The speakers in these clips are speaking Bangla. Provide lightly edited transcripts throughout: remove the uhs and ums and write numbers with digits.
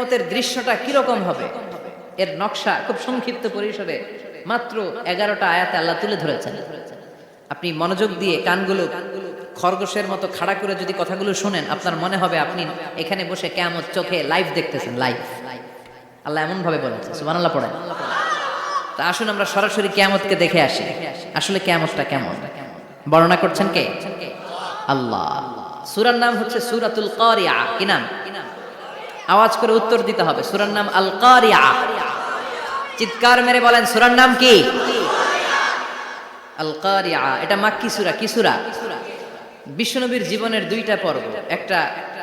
কিয়ামতের দৃশ্যটা কিরকম হবে এর নকশা খুব সংক্ষিপ্ত পরিসরে মাত্র 11টা আয়াতে আল্লাহ তুলে ধরেছেন। আপনি মনোযোগ দিয়ে কানগুলো খরগোশের মতো খাড়া করে যদি কথাগুলো শুনেন, আপনার মনে হবে আপনি এখানে বসে কিয়ামত চোখে লাইভ দেখতেছেন। লাইভ আল্লাহ এমন ভাবে বলেছে, সুবহানাল্লাহ পড়েন। তা আসুন আমরা সরাসরি কিয়ামতকে দেখে আসি। আসলে কিয়ামতটা কেমন বর্ণনা করছেন কে? আল্লাহ। সূরার নাম হচ্ছে সূরাতুল কারিয়া। কি নাম? আওয়াজ করে উত্তর দিতে হবে। সূরার নাম আল কারিয়া। চিৎকার মেরে বলেন সূরার নাম কি? আল কারিয়া। এটা মাক্কি সূরা। কি সূরা? বিশ্বনবীর জীবনের দুইটা পর্ব, একটা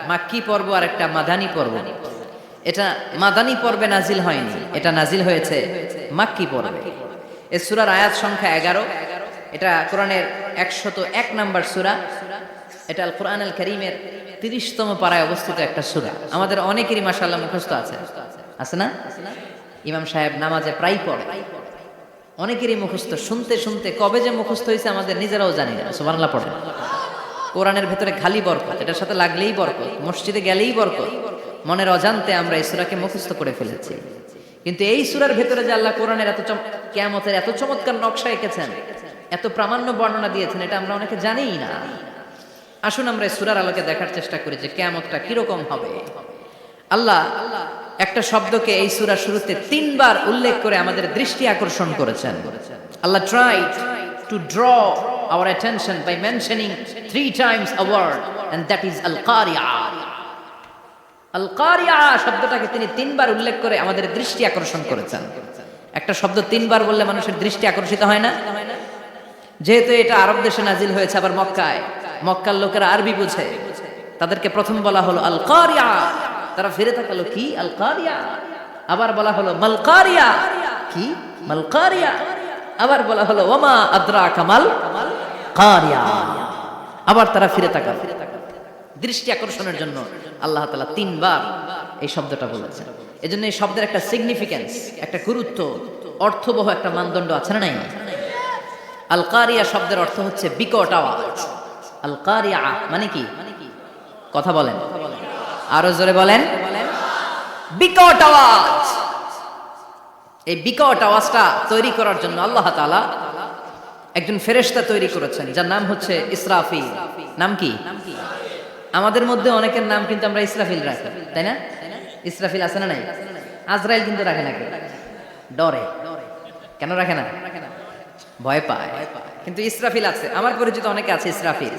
মাক্কি পর্ব আর একটা মাদানী পর্ব। এটা মাদানী পর্বে নাজিল হয়নি, এটা নাজিল হয়েছে মাক্কি পর্বে। এই সূরার আয়াত সংখ্যা 11। এটা কোরআনের 101 নম্বর সূরা। এটা আল কোরআন আল কারীমের 30তম পারায় অবস্থিত একটা সূরা। আমাদের অনেকেরই মাশাআল্লাহ মুখস্থ আছে, আছে না? ইমাম সাহেব নামাজে প্রায় পড়ে, অনেকেরই মুখস্থ। শুনতে শুনতে কবে যে মুখস্থ হয়েছে আমাদের নিজেরাও জানি না। সুবহানাল্লাহ পড়ে। কোরআনের ভেতরে খালি বরকত, এটার সাথে লাগলেই বরকত, মসজিদে গেলেই বরকত। মনের অজান্তে আমরা এই সূরাকে মুখস্থ করে ফেলেছি। কিন্তু এই সূরার ভেতরে যে আল্লাহ কোরআনের কিয়ামতের এত চমৎকার নকশা এঁকেছেন, এত প্রামাণ্য বর্ণনা দিয়েছেন, এটা আমরা অনেকে জানিই না। আসুন আমরা এই সূরার আলোকে দেখার চেষ্টা করি যে কিয়ামতটা কিরকম হবে। আল্লাহ একটা শব্দকে এই সূরার শুরুতে 3 বার উল্লেখ করে আমাদের দৃষ্টি আকর্ষণ করেছেন। আল্লাহ tried to draw our attention by mentioning 3 times a word, and that is al-qari'ah. আল-কারিয়া শব্দটাকে তিনি 3 বার উল্লেখ করে আমাদের দৃষ্টি আকর্ষণ করেছেন। একটা শব্দ 3 বার বললে মানুষের দৃষ্টি আকর্ষিত হয় না? যেহেতু এটা আরব দেশে নাজিল হয়েছে, আবার মক্কায়, মক্কার লোকেরা আরবি বুঝে, তাদেরকে প্রথম বলা হলো আল-কারিয়া। তারা ফিরে তাকালো, কি আল-কারিয়া? আবার বলা হলো মাল-কারিয়া। কি মাল-কারিয়া? আবার বলা হলো ওমা আদরাকা মাল-কারিয়া। আবার তারা ফিরে তাকালো। দৃষ্টি আকর্ষণের জন্য আল্লাহ তাআলা 3 বার এই শব্দটা বলেছেন। এজন্য এই শব্দের একটা সিগনিফিকেন্স, একটা গুরুত্ব, অর্থবহ একটা মানদণ্ড আছে না নাই? আল কারিয়া শব্দের অর্থ হচ্ছে বিকট আওয়াজ। আল কারিয়া মানে কি? কথা বলেন, আরো জোরে বলেন। বিকট আওয়াজ। এই বিকট আওয়াজটা তৈরি করার জন্য আল্লাহ তাআলা একজন ফেরেশতা তৈরি করেছেন, যার নাম হচ্ছে ইসরাফিল। নাম কি? আমাদের মধ্যে অনেকের নাম কিন্তু আমরা ইসরাফিল রাখি, তাই না? ইসরাফিল আছে না নাই? আজরাইল কিন্তু রাখে না, ডরে। কেন রাখে না? ভয় পায়। কিন্তু ইসরাফিল আছে, আমার পরিচিত অনেকে আছে ইসরাফিল।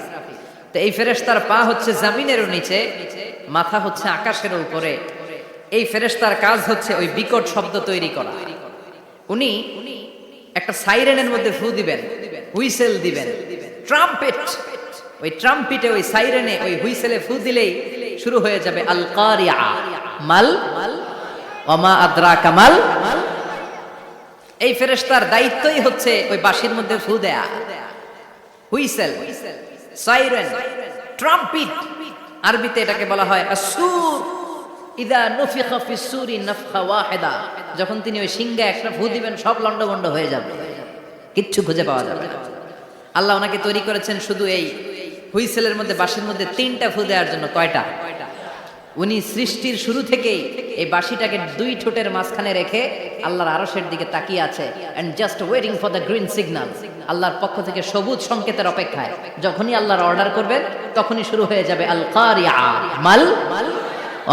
তো এই ফেরেশতার পা হচ্ছে জমিনের নিচে, মাথা হচ্ছে আকাশের উপরে। এই ফেরেশতার কাজ হচ্ছে ওই বিকট শব্দ তৈরি করা। উনি একটা সাইরেনের মধ্যে ফু দিবেন, হুইসেল দিবেন, ট্রাম্পেট। ওই ট্রাম্পিটে, ওই সাইরেনে, ওই হুইসেলে ফু দিলেই শুরু হয়ে যাবে আল কারিয়া। মাল ওমা আদরাকা মাল। এই ফেরেশতার দায়িত্বই হচ্ছে ওই বাঁশির মধ্যে ফু দেয়া। হুইসেল, সাইরেন, ট্রাম্পিট, আরবিতে এটাকে বলা হয় আসুর। ইদা নুফিখা ফিস সূরি নাফখা ওয়াহিদা। যখন তিনি ওই সিংহে একটা ফু দিবেন, সব লন্ডভন্ড হয়ে যাবে, কিচ্ছু খুঁজে পাওয়া যাবে না। আল্লাহ ওনাকে তৈরি করেছেন শুধু এই হুইসেলের মধ্যে, বাঁশির মধ্যে 3টা ফু দেওয়ার জন্য। কয়টা? উনি সৃষ্টির শুরু থেকেই এই বাঁশিটাকে 2 ঠোঁটের মাঝখানে রেখে আল্লাহর আরশের দিকে তাকিয়ে আছে, and just waiting for the green signal. আল্লাহর পক্ষ থেকে সবুজ সংকেতের অপেক্ষায়। যখনই আল্লাহর অর্ডার করবেন, তখনই শুরু হয়ে যাবে আল কারিয়া। মাল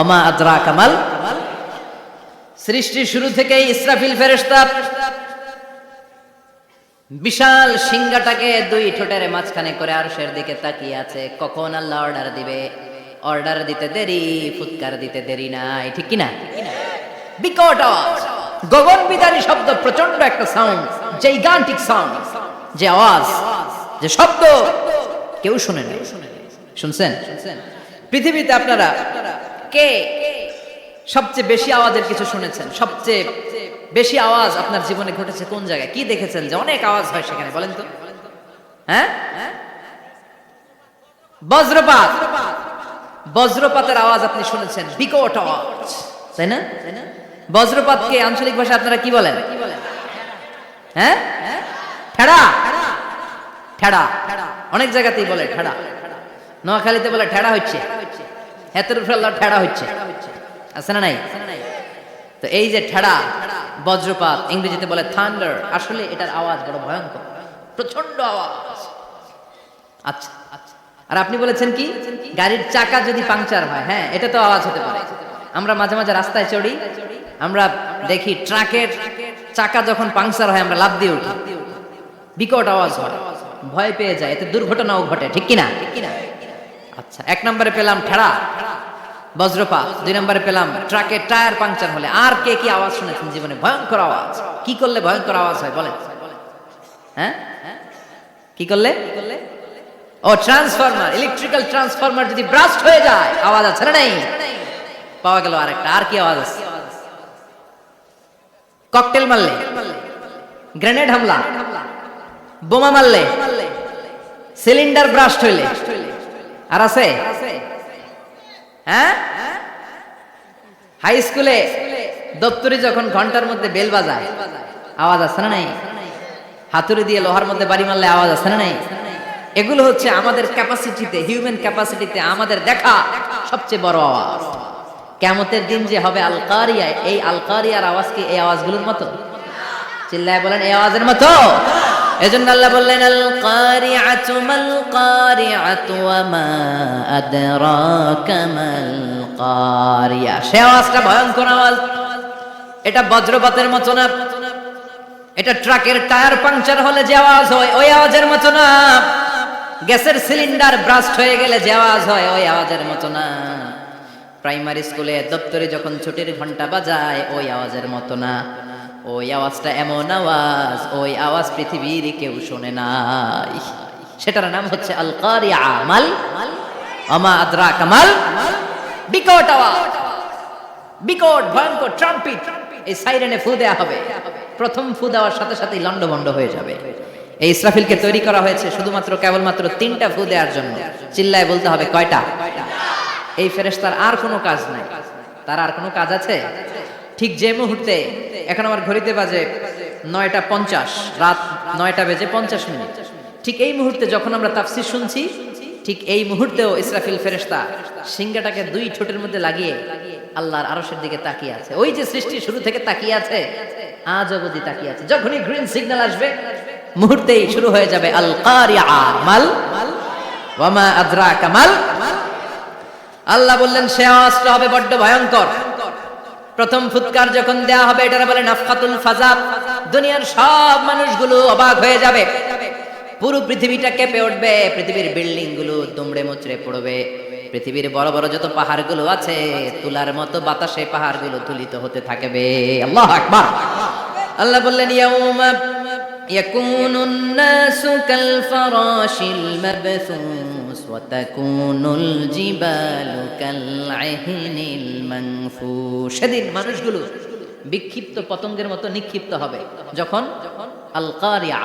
ওমা আদরাকা মাল। সৃষ্টির শুরু থেকেই ইসরাফিল ফেরেশতা বিশাল সিংহাটাকে 2 ঠোঁটের মাঝখানে করে আরশের দিকে তাকিয়ে আছে, কখন আল্লাহ অর্ডার দিবে। অর্ডার দিতে দেরি, ফুৎকার দিতে দেরি নাই, ঠিক কি না? বিকট আওয়াজ, গগন বিদারী শব্দ, প্রচন্ড একটা সাউন্ড, জাইগান্টিক সাউন্ড। যে আওয়াজ, যে শব্দ কেউ শুনে নাই। শুনছেন? পৃথিবীতে আপনারা কে সবচেয়ে বেশি আওয়াজের কিছু শুনেছেন? সবচেয়ে বেশি আওয়াজ আপনার জীবনে ঘটেছে কোন জায়গায়? কি দেখেছেন যে অনেক আওয়াজ হয় সেখানে? বলেন তো। হ্যাঁ, বজ্রপাত। বজ্রপাতের আওয়াজ আপনি শুনেছেন, বিকট আওয়াজ, তাই না? বজ্রপাতকে আঞ্চলিক ভাষায় আপনারা কি বলেন? হ্যাঁ, ঠেড়া। ঠেড়া অনেক জায়গাতেই বলে ঠেড়া। নোয়াখালীতে বলে ঠেড়া হচ্ছে, হেতের উপরে আল্লাহ ঠেড়া হচ্ছে, আছে না নাই? তো এই যে ঠেড়া, বজ্রপাত, ইংরেজিতে বলে থান্ডার, আসলে এটার আওয়াজ বড় ভয়ঙ্কর, প্রচন্ড আওয়াজ। আচ্ছা, আর আপনি বলেছেন কি গাড়ির চাকা যদি পাংচার হয়, হ্যাঁ এটা তো আওয়াজ হতে পারে। আমরা মাঝে মাঝে রাস্তায় চড়ি, আমরা দেখি ট্রাকের চাকা যখন পাংচার হয় আমরা লাফ দিয়ে উঠি, বিকট আওয়াজ হয়, ভয় পেয়ে যায়, এতে দুর্ঘটনাও ঘটে, ঠিক কিনা? আচ্ছা, 1 নম্বরে পেলাম ঠেড়া, বজ্রপাত, 2 নম্বরে পেলাম ট্রাকের টায়ার পাংচার হলে। আর কে কি আওয়াজ শুনেছেন জীবনে ভয়ঙ্কর আওয়াজ? কি করলে ভয়ঙ্কর আওয়াজ হয় বলেন? হ্যাঁ, কি করলে? ও ট্রান্সফরমার, ইলেকট্রিক্যাল ট্রান্সফরমার যদি ব্রাস্ট হয়ে যায় আওয়াজ আছে না নাই? পাওয়া গেল আরেকটা। আর কি আওয়াজ আছে? ককটেল মারলে, গ্রেনেড হামলা, বোমা মারলে, সিলিন্ডার ব্রাস্ট হইলে। আর আছে? হ্যাঁ, হাই স্কুলে দপ্তরি যখন ঘন্টার মধ্যে বেল বাজায় আওয়াজ আছে না নাই? হাতুড়ি দিয়ে লোহার মধ্যে বাড়ি মারলে আওয়াজ আছে না নাই? এগুলো হচ্ছে আমাদের ক্যাপাসিটিতে, হিউম্যান ক্যাপাসিটিতে আমাদের দেখা সবচেয়ে বড় আওয়াজ। কিয়ামতের দিন যে হবে আল কারিয়া, এই আল কারিয়ার আওয়াজ কি এই আওয়াজগুলোর মতো? চিল্লায় বলেন এই আওয়াজের মতো? এজন্য আল্লাহ বললেন আল কারিআতু মাল কারিআতু ওয়া মা আদরাকা মাল কারিয়া। সে আওয়াজটা ভয়ঙ্কর আওয়াজ, এটা বজ্রপাতের মতো না, এটা ট্রাকের টায়ার পাংচার হলে যে আওয়াজ হয় ওই আওয়াজের মতো না, গ্যাসের সিলিন্ডার ব্রাস্ট হয়ে গেলে যে আওয়াজ হয় ওই আওয়াজের মতো না, প্রাইমারি স্কুলে দপ্তরে যখন ছুটির ঘন্টা বাজায় ওই আওয়াজের মতো না। ওই আওয়াজটা এমন আওয়াজ, ওই আওয়াজ পৃথিবীর কেউ শোনে নাই। সেটার নাম হচ্ছে আল কারিয়া, মাল আমা আদরাকা মাল, বিকট আওয়াজ, বিকট ভয়ঙ্কর ট্রাম্পিট। এই সাইরেনে ফু দেয়া হবে, প্রথম ফু দেওয়ার সাথে সাথেই লন্ডভন্ড হয়ে যাবে। এই ইসরাফিলকে তৈরি করা হয়েছে শুধুমাত্র কেবলমাত্র 3টা ফু দেওয়ার জন্য। চিল্লায় বলতে হবে কয়টা? এই ফেরেশতার আর কোনো কাজ নাই। তার আর কোনো কাজ আছে? ঠিক যে মুহূর্তে, এখন আমার ঘড়িতে বাজে 9টা 50, রাত 9টা বেজে 50 মিনিট, ঠিক এই মুহূর্তে যখন আমরা তাফসীর শুনছি, ঠিক এই মুহূর্তেও ইসরাফিল ফেরেশতা সিংহাটাকে 2 ঠোঁটের মধ্যে লাগিয়ে আল্লাহর আরশের দিকে তাকিয়ে আছে। ওই যে সৃষ্টি শুরু থেকে তাকিয়ে আছে, আজ অবধি তাকিয়ে আছে। যখনই গ্রিন সিগন্যাল আসবে মুহূর্তেই শুরু হয়ে যাবে আল কারিয়া মাল ওয়া মা আদরাকা মাল। আল্লাহ বললেন সে আওয়াজটা হবে বড্ড ভয়ঙ্কর। প্রথম ফুৎকার যখন দেয়া হবে, এটারে বলে নাফখাতুল ফাজা। দুনিয়ার সব মানুষগুলো অবাক হয়ে যাবে, পুরো পৃথিবীটা কেঁপে উঠবে, পৃথিবীর বিল্ডিং গুলো দুমড়ে মুচড়ে পড়বে, পৃথিবীর বড় বড় যত পাহাড়গুলো আছে তুলার মতো বাতাসে পাহাড়গুলো তুলিত হতে থাকবে। আল্লাহু আকবার। আল্লাহ বললেন ইয়াউমা ইয়াকুনুন নাসু কাল ফারাশিল মাবথুস ওয়া তাকুনুল জিবালু কাল আহিনিল মানফুশ। সেদিন মানুষগুলো বিক্ষিপ্ত পতঙ্গের মতো নিক্ষিপ্ত হবে যখন আল কারিয়া,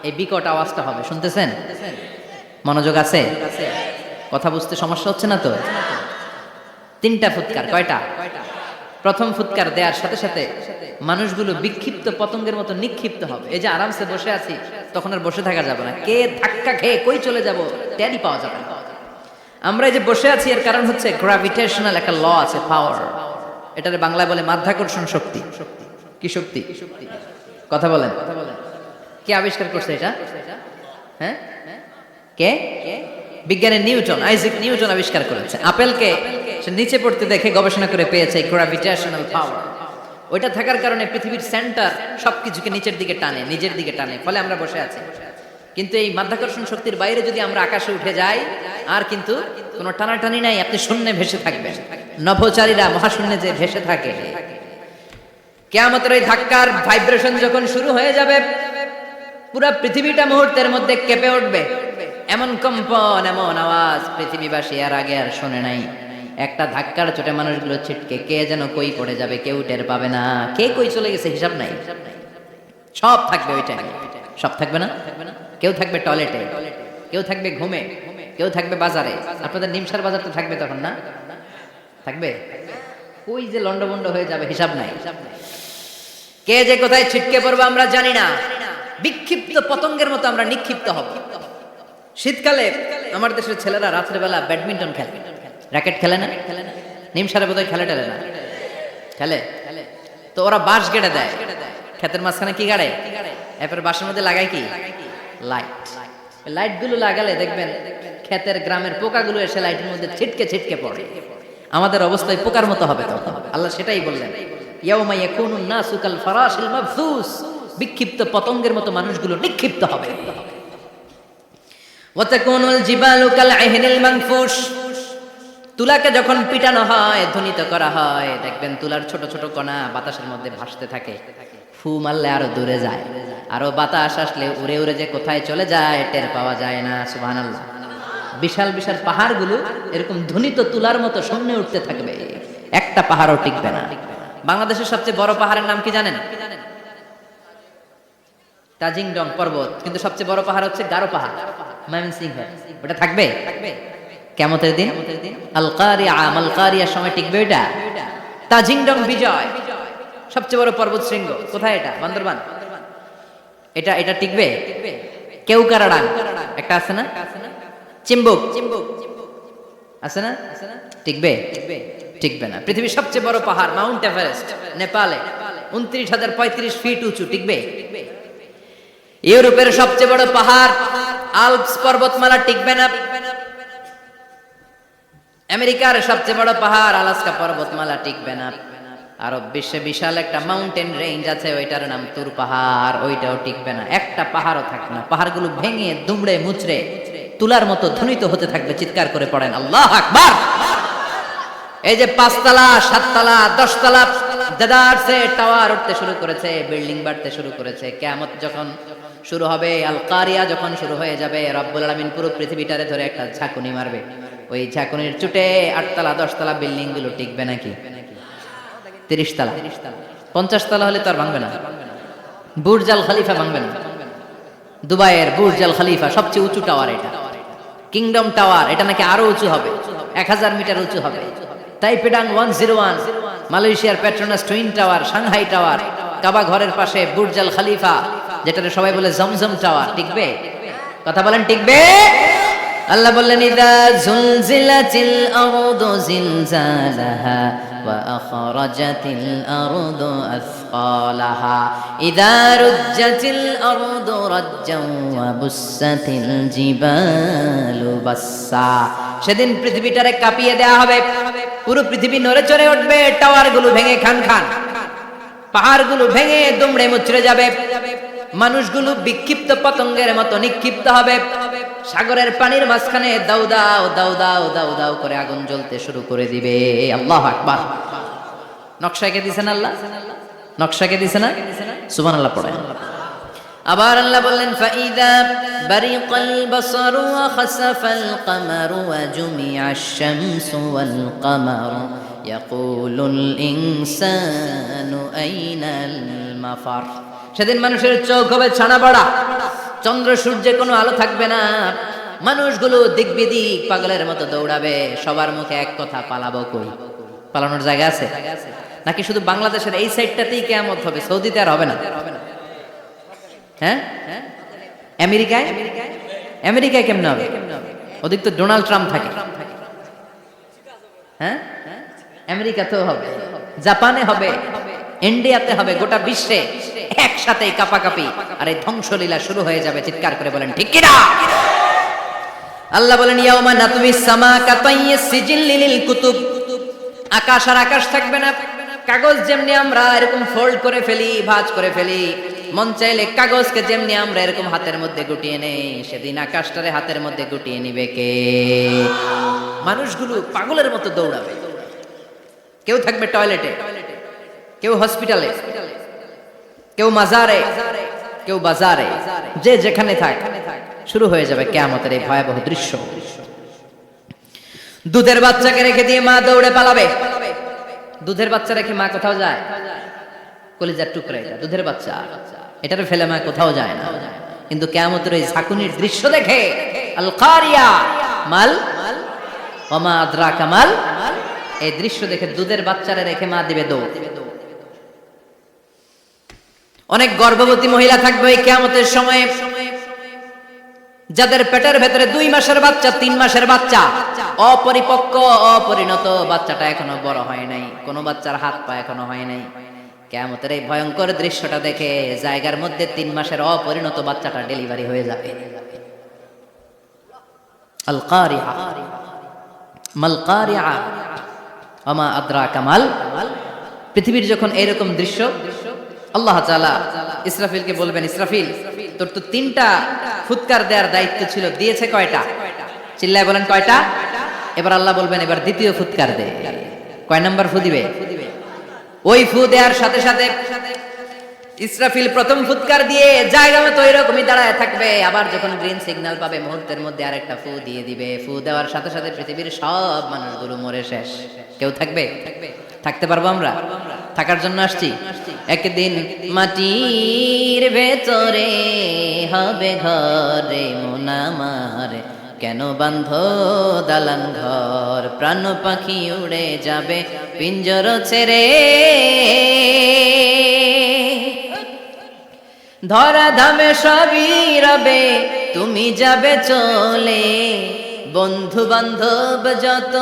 এই বিকট আওয়াজটা হবে। শুনতেছেন? মনোযোগ আছে? কথা বুঝতে সমস্যা হচ্ছে না তো? 3টা ফুৎকার। কয়টা? প্রথম ফুৎকার দেওয়ার সাথে সাথে মানুষগুলো বিক্ষিপ্ত পতঙ্গের মতো নিক্ষিপ্ত হবে। এই যে আরামসে বসে আছি, তখন আর বসে থাকা যাবে না, কে ধাক্কা খেয়ে কই চলে যাব টেরই পাওয়া যাবে না। আমরা এই যে বসে আছি এর কারণ হচ্ছে গ্র্যাভিটেশনাল একটা ল আছে, পাওয়ার। এটারে বাংলায় বলে মাধ্যাকর্ষণ শক্তি। কি শক্তি? কথা বলেন। কে আবিষ্কার করছে এটা? হ্যাঁ, কে? বিজ্ঞানী নিউটন, আইজাক নিউটন আবিষ্কার করেছে। আপেলকে সে নিচে পড়তে দেখে গবেষণা করে পেয়েছে গ্র্যাভিটেশনাল পাওয়ার। ওইটা থাকার কারণে পৃথিবীর সেন্টার সবকিছুকে নিচের দিকে টানে, নিজের দিকে টানে, ফলে আমরা বসে আছি। কিন্তু এই মাধ্যাকর্ষণ শক্তির বাইরে যদি আমরা আকাশে উঠে যাই, আর কিন্তু কোনো টানাটানি নাই, আপনি শূন্যে ভেসে থাকবেন। নভোচারীরা মহাশূন্যে যে ভেসে থাকে, কিয়ামতের ওই ধাক্কার ভাইব্রেশন যখন শুরু হয়ে যাবে, পুরো পৃথিবীটা মুহূর্তের মধ্যে কেঁপে উঠবে। এমন কম্পন, এমন আওয়াজ পৃথিবীবাসী আর আগে আর শোনে নাই। একটা ধাক্কার চোটে মানুষগুলো ছিটকে কে যেন কই পড়ে যাবে, কেউ টের পাবে না। কে কই চলে গেছে হিসাব নাই। সব থাকবে ওই টাইমে, সব থাকবে না। কেউ থাকবে টয়লেটে, কেউ থাকবে ঘুমে, কেউ থাকবে বাজারে। আপনাদের নিমসার বাজার তো থাকবে তখন, না থাকবে? কই যে লন্ডভন্ড হয়ে যাবে হিসাব নাই। কে যে কোথায় ছিটকে পড়বে আমরা জানি না। বিক্ষিপ্ত পতঙ্গের মতো আমরা নিক্ষিপ্ত হব। শীতকালে আমার দেশের ছেলেরা রাত্রেবেলা ব্যাডমিন্টন খেলে, র্যাকেট খেলে না? নিমসারে বোধহয় খেলে টেলে না? খেলে? তো ওরা বাঁশ গেড়ে দেয়, ক্ষেতের মাঝখানে কি গাড়ে, এরপর বাঁশের মধ্যে লাগায় কি লাইট। লাইট গুলো লাগালে দেখবেন ক্ষেতের গ্রামের পোকাগুলো এসে লাইটের মধ্যে ছিটকে ছিটকে পড়ে। আমাদের অবস্থায় পোকার মতো হবে তখন। আল্লাহ সেটাই বললেন, ইয়াউমা ইয়াকুনুন নাসু কাল ফারাশিল মাবসুস, বিক্ষিপ্ত পতঙ্গের মতো মানুষগুলো নিক্ষিপ্ত হবে। ওয়া তাকুনুল জিবালু কাল আহিনিল মানফুশ, তুলাকে যখন পিটানো হয়, ধ্বনিত করা হয়, দেখবেন তুলার ছোট ছোট কণা বাতাসের মধ্যে ভাসতে থাকে। ফু মারলে আরো দূরে যায়, আরো বাতাস আসলে উড়ে উড়ে যে কোথায় চলে যায় টের পাওয়া যায় না। সুবহানাল্লাহ। বিশাল বিশাল পাহাড়গুলো এরকম ধ্বনিত তুলার মতো সামনে উঠতে থাকবে, একটা পাহাড়ও টিকবে না। বাংলাদেশের সবচেয়ে বড় পাহাড়ের নাম কি জানেন? তাজিংডং পর্বত, কিন্তু সবচেয়ে বড় পাহাড় হচ্ছে গারো পাহাড়, ময়মনসিংহ। ওটা থাকবে কিয়ামতের দিন, আল কারিয়া, মাল কারিয়ার সময় টিকবে এটা। তাজিংডং বিজয় সবচেয়ে বড় পর্বত শৃঙ্গ, কোথায় এটা? বান্দরবান। এটা টিকবে? কেউকারাডাং একটা আছে না, চিম্বুক আছে না, টিকবে? টিকবে না। পৃথিবীর সবচেয়ে বড় পাহাড় মাউন্ট এভারেস্ট নেপালে 29,035 ফিট উঁচু, টিকবে? ইউরোপের সবচেয়ে বড় পাহাড় আল্পস পর্বতমালা, টিকবে না। আমেরিকার সবচেয়ে বড় পাহাড় আলাস্কা পর্বতমালা, টিকবে না। আরব বিশ্বে বিশাল একটা মাউন্টেন রেঞ্জ আছে, ওইটার নাম তুর পাহাড়, ওইটাও টিকবে না। একটা পাহাড়ও থাকবে না। পাহাড়গুলো ভেঙে দুমড়ে মুচড়ে তুলার মতো ধ্বনিত হতে থাকবে। চিৎকার করে পড়েন আল্লাহু আকবার। এই যে 5 তলা 7 তলা 10 তলা দেদারসে টাওয়ার উঠতে শুরু করেছে, বিল্ডিং বাড়তে শুরু করেছে। কিয়ামত যখন শুরু হবে, আল কারিয়া যখন শুরু হয়ে যাবে, রব্বুল আলামিন পুরো পৃথিবীটারে ধরে একটা ঝাঁকুনি মারবে। ওই ঝাঁকুনির চুটে 8 তলা 10 তলা বিল্ডিং গুলো টিকবে নাকি? 30 তলা 50 তলা হলে তো আর ভাঙবে না। বুর্জ আল খলিফা ভাঙবে না। দুবাইয়ের বুর্জ আল খলিফা সবচেয়ে উঁচু টাওয়ার, এটা কিংডম টাওয়ার, এটা নাকি আরো উঁচু হবে, 1000 মিটার উঁচু হবে। তাইপেডাং 101, মালয়েশিয়ার Petronas twin tower, Shanghai tower, কাবা ঘরের পাশে বুর্জ আল খলিফা, যেটাকে সবাই বলে জমজম টাওয়ার, টিকবে? কথা বলেন টিকবে? আল্লাহ বললেন, ইদা জুলজিলাতিল আরদু জিলজালাহা ওয়া আখরাজাতিল আরদু আসকালাহা ইদা রুজ্জাতিল আরদু রাজ্জান ওয়া বুসাতিল জিবালু বাসসা। সেদিন পৃথিবীটারে কাঁপিয়ে দেয়া হবে, পুরো পৃথিবী নড়ে চড়ে উঠবে, টাওয়ারগুলো ভেঙে খান খান, পাহাড়গুলো ভেঙে দুমড়ে মুচড়ে যাবে, মানুষগুলো বিক্ষিপ্ত পতঙ্গের মতো নিক্ষিপ্ত হবে। সাগরের পানির মাঝখানে দাউ দাউ দাউ দাউ দাউ দাউ করে আগুন জ্বলতে শুরু করে দিবে। আল্লাহু আকবার। নকশাকে দিছেন আল্লাহ, নকশাকে দিছেন না? সুবহানাল্লাহ পড়েন। আবার আল্লাহ বললেন, ফাইদা বারিকাল বাসারু ওয়া খাসাফাল কামারু ওয়া জুমিআশ শামসু ওয়াল কামারু ইয়াকুলুল ইনসানু আইনাল মাফার। সেদিন মানুষের চোখ হবে ছানা বড়া, চন্দ্র সূর্যে কোনো আলো থাকবে না, মানুষগুলো দিক বিদিক পাগলের মতো দৌড়াবে। সবার মুখে এক কথা, পালাবো কই? পালানোর জায়গা আছে নাকি? শুধু বাংলাদেশের এই সাইডটাতেই কিয়ামত হবে, সৌদিতে আর হবে না? হ্যাঁ, আমেরিকায়, আমেরিকায় কেমনে হবে? ওদিক তো ডোনাল্ড ট্রাম্প থাকে। হ্যাঁ, আমেরিকাতেও হবে, জাপানে হবে, ইন্ডিয়াতে হবে, গোটা বিশ্বে একসাথে কাপাকাপি আর এই ধ্বংসলীলা শুরু হয়ে যাবে। চিৎকার করে বলেন ঠিক কিনা? আল্লাহ বলেন, ইয়াউমা নাতুমিস সামা কাতাইয়িস সিজিল লিল কুতুব। আকাশ আর আকাশ থাকবে না। কাগজ যেমনি আমরা এরকম ফোল্ড করে ফেলি, ভাঁজ করে ফেলি, মন চাইলে কাগজকে যেমনি আমরা এরকম হাতের মধ্যে গুটিয়ে নেই, সেদিন আকাশটারে হাতের মধ্যে গুটিয়ে নিবে কে? মানুষগুলো পাগলের মতো দৌড়াবে। কেউ থাকবে টয়লেটে, কেউ হসপিটালে, কেউ মাজারে, কেউ বাজারে, যে যেখানে থাক, শুরু হয়ে যাবে কিয়ামতের এই ভয়াবহ দৃশ্য। দুধের বাচ্চাকে রেখে দিয়ে মা দৌড়ে পালাবে। দুধের বাচ্চা রেখে মা কোথাও যায়? কলিজার টুকরা, এটা দুধের বাচ্চা, এটারে ফেলে মা কোথাও যায় না। কিন্তু কিয়ামতের এই ঝাঁকুনির দৃশ্য দেখে, আল কারিয়া মাল ওয়া মা আদরাকা মাল, এই দৃশ্য দেখে দুধের বাচ্চারে রেখে মা দিবে দৌড়। অনেক গর্ভবতী মহিলা থাকবে এই কিয়ামতের সময়ে, যাদের পেটের ভেতরে 2 মাসের বাচ্চা, 3 মাসের বাচ্চা, অপরিপক্ক অপরিণত, বাচ্চাটা এখনো বড় হয় নাই, কোনো বাচ্চার হাত পা এখনো হয় নাই। কিয়ামতের এই ভয়ঙ্কর দৃশ্যটা দেখে জায়গার মধ্যে 3 মাসের অপরিণত বাচ্চাটা ডেলিভারি হয়ে যাবে। আল কারিআ মাল কারিআ ওমা আদরাকা মাল। পৃথিবীর যখন এরকম দৃশ্য, আল্লাহ তাআলা ইসরাফিলকে বলবেন, ইসরাফিল তোর তো 3টা ফুৎকার দেওয়ার দায়িত্ব ছিল, দিয়েছে কয়টা? চিল্লায় বলেন কয়টা? এবার আল্লাহ বলবেন এবার দ্বিতীয় ফুৎকার দে। কয় নাম্বার ফু দিবে? ওই ফু দেওয়ার সাথে সাথে ইসরাফিল প্রথম ফুৎকার দিয়ে জায়গা মতো এরকমই দাঁড়ায় থাকবে। আবার যখন গ্রিন সিগন্যাল পাবে মুহূর্তের মধ্যে আরেকটা ফু দিয়ে দিবে। ফু দেওয়ার সাথে সাথে পৃথিবীর সব মানুষগুলো মরে শেষ। কেউ থাকবে? থাকতে পারবো আমরা? থাকার জন্য আসছি। একদিন মাটির ভেতরে হবে ঘরে মন আমার, কেন বান্ধ দালান ঘর, প্রাণ পাখি উড়ে যাবে পিঞ্জর ছেড়ে, ধরা ধামে সবই রবে তুমি যাবে চলে, বন্ধু বান্ধব যত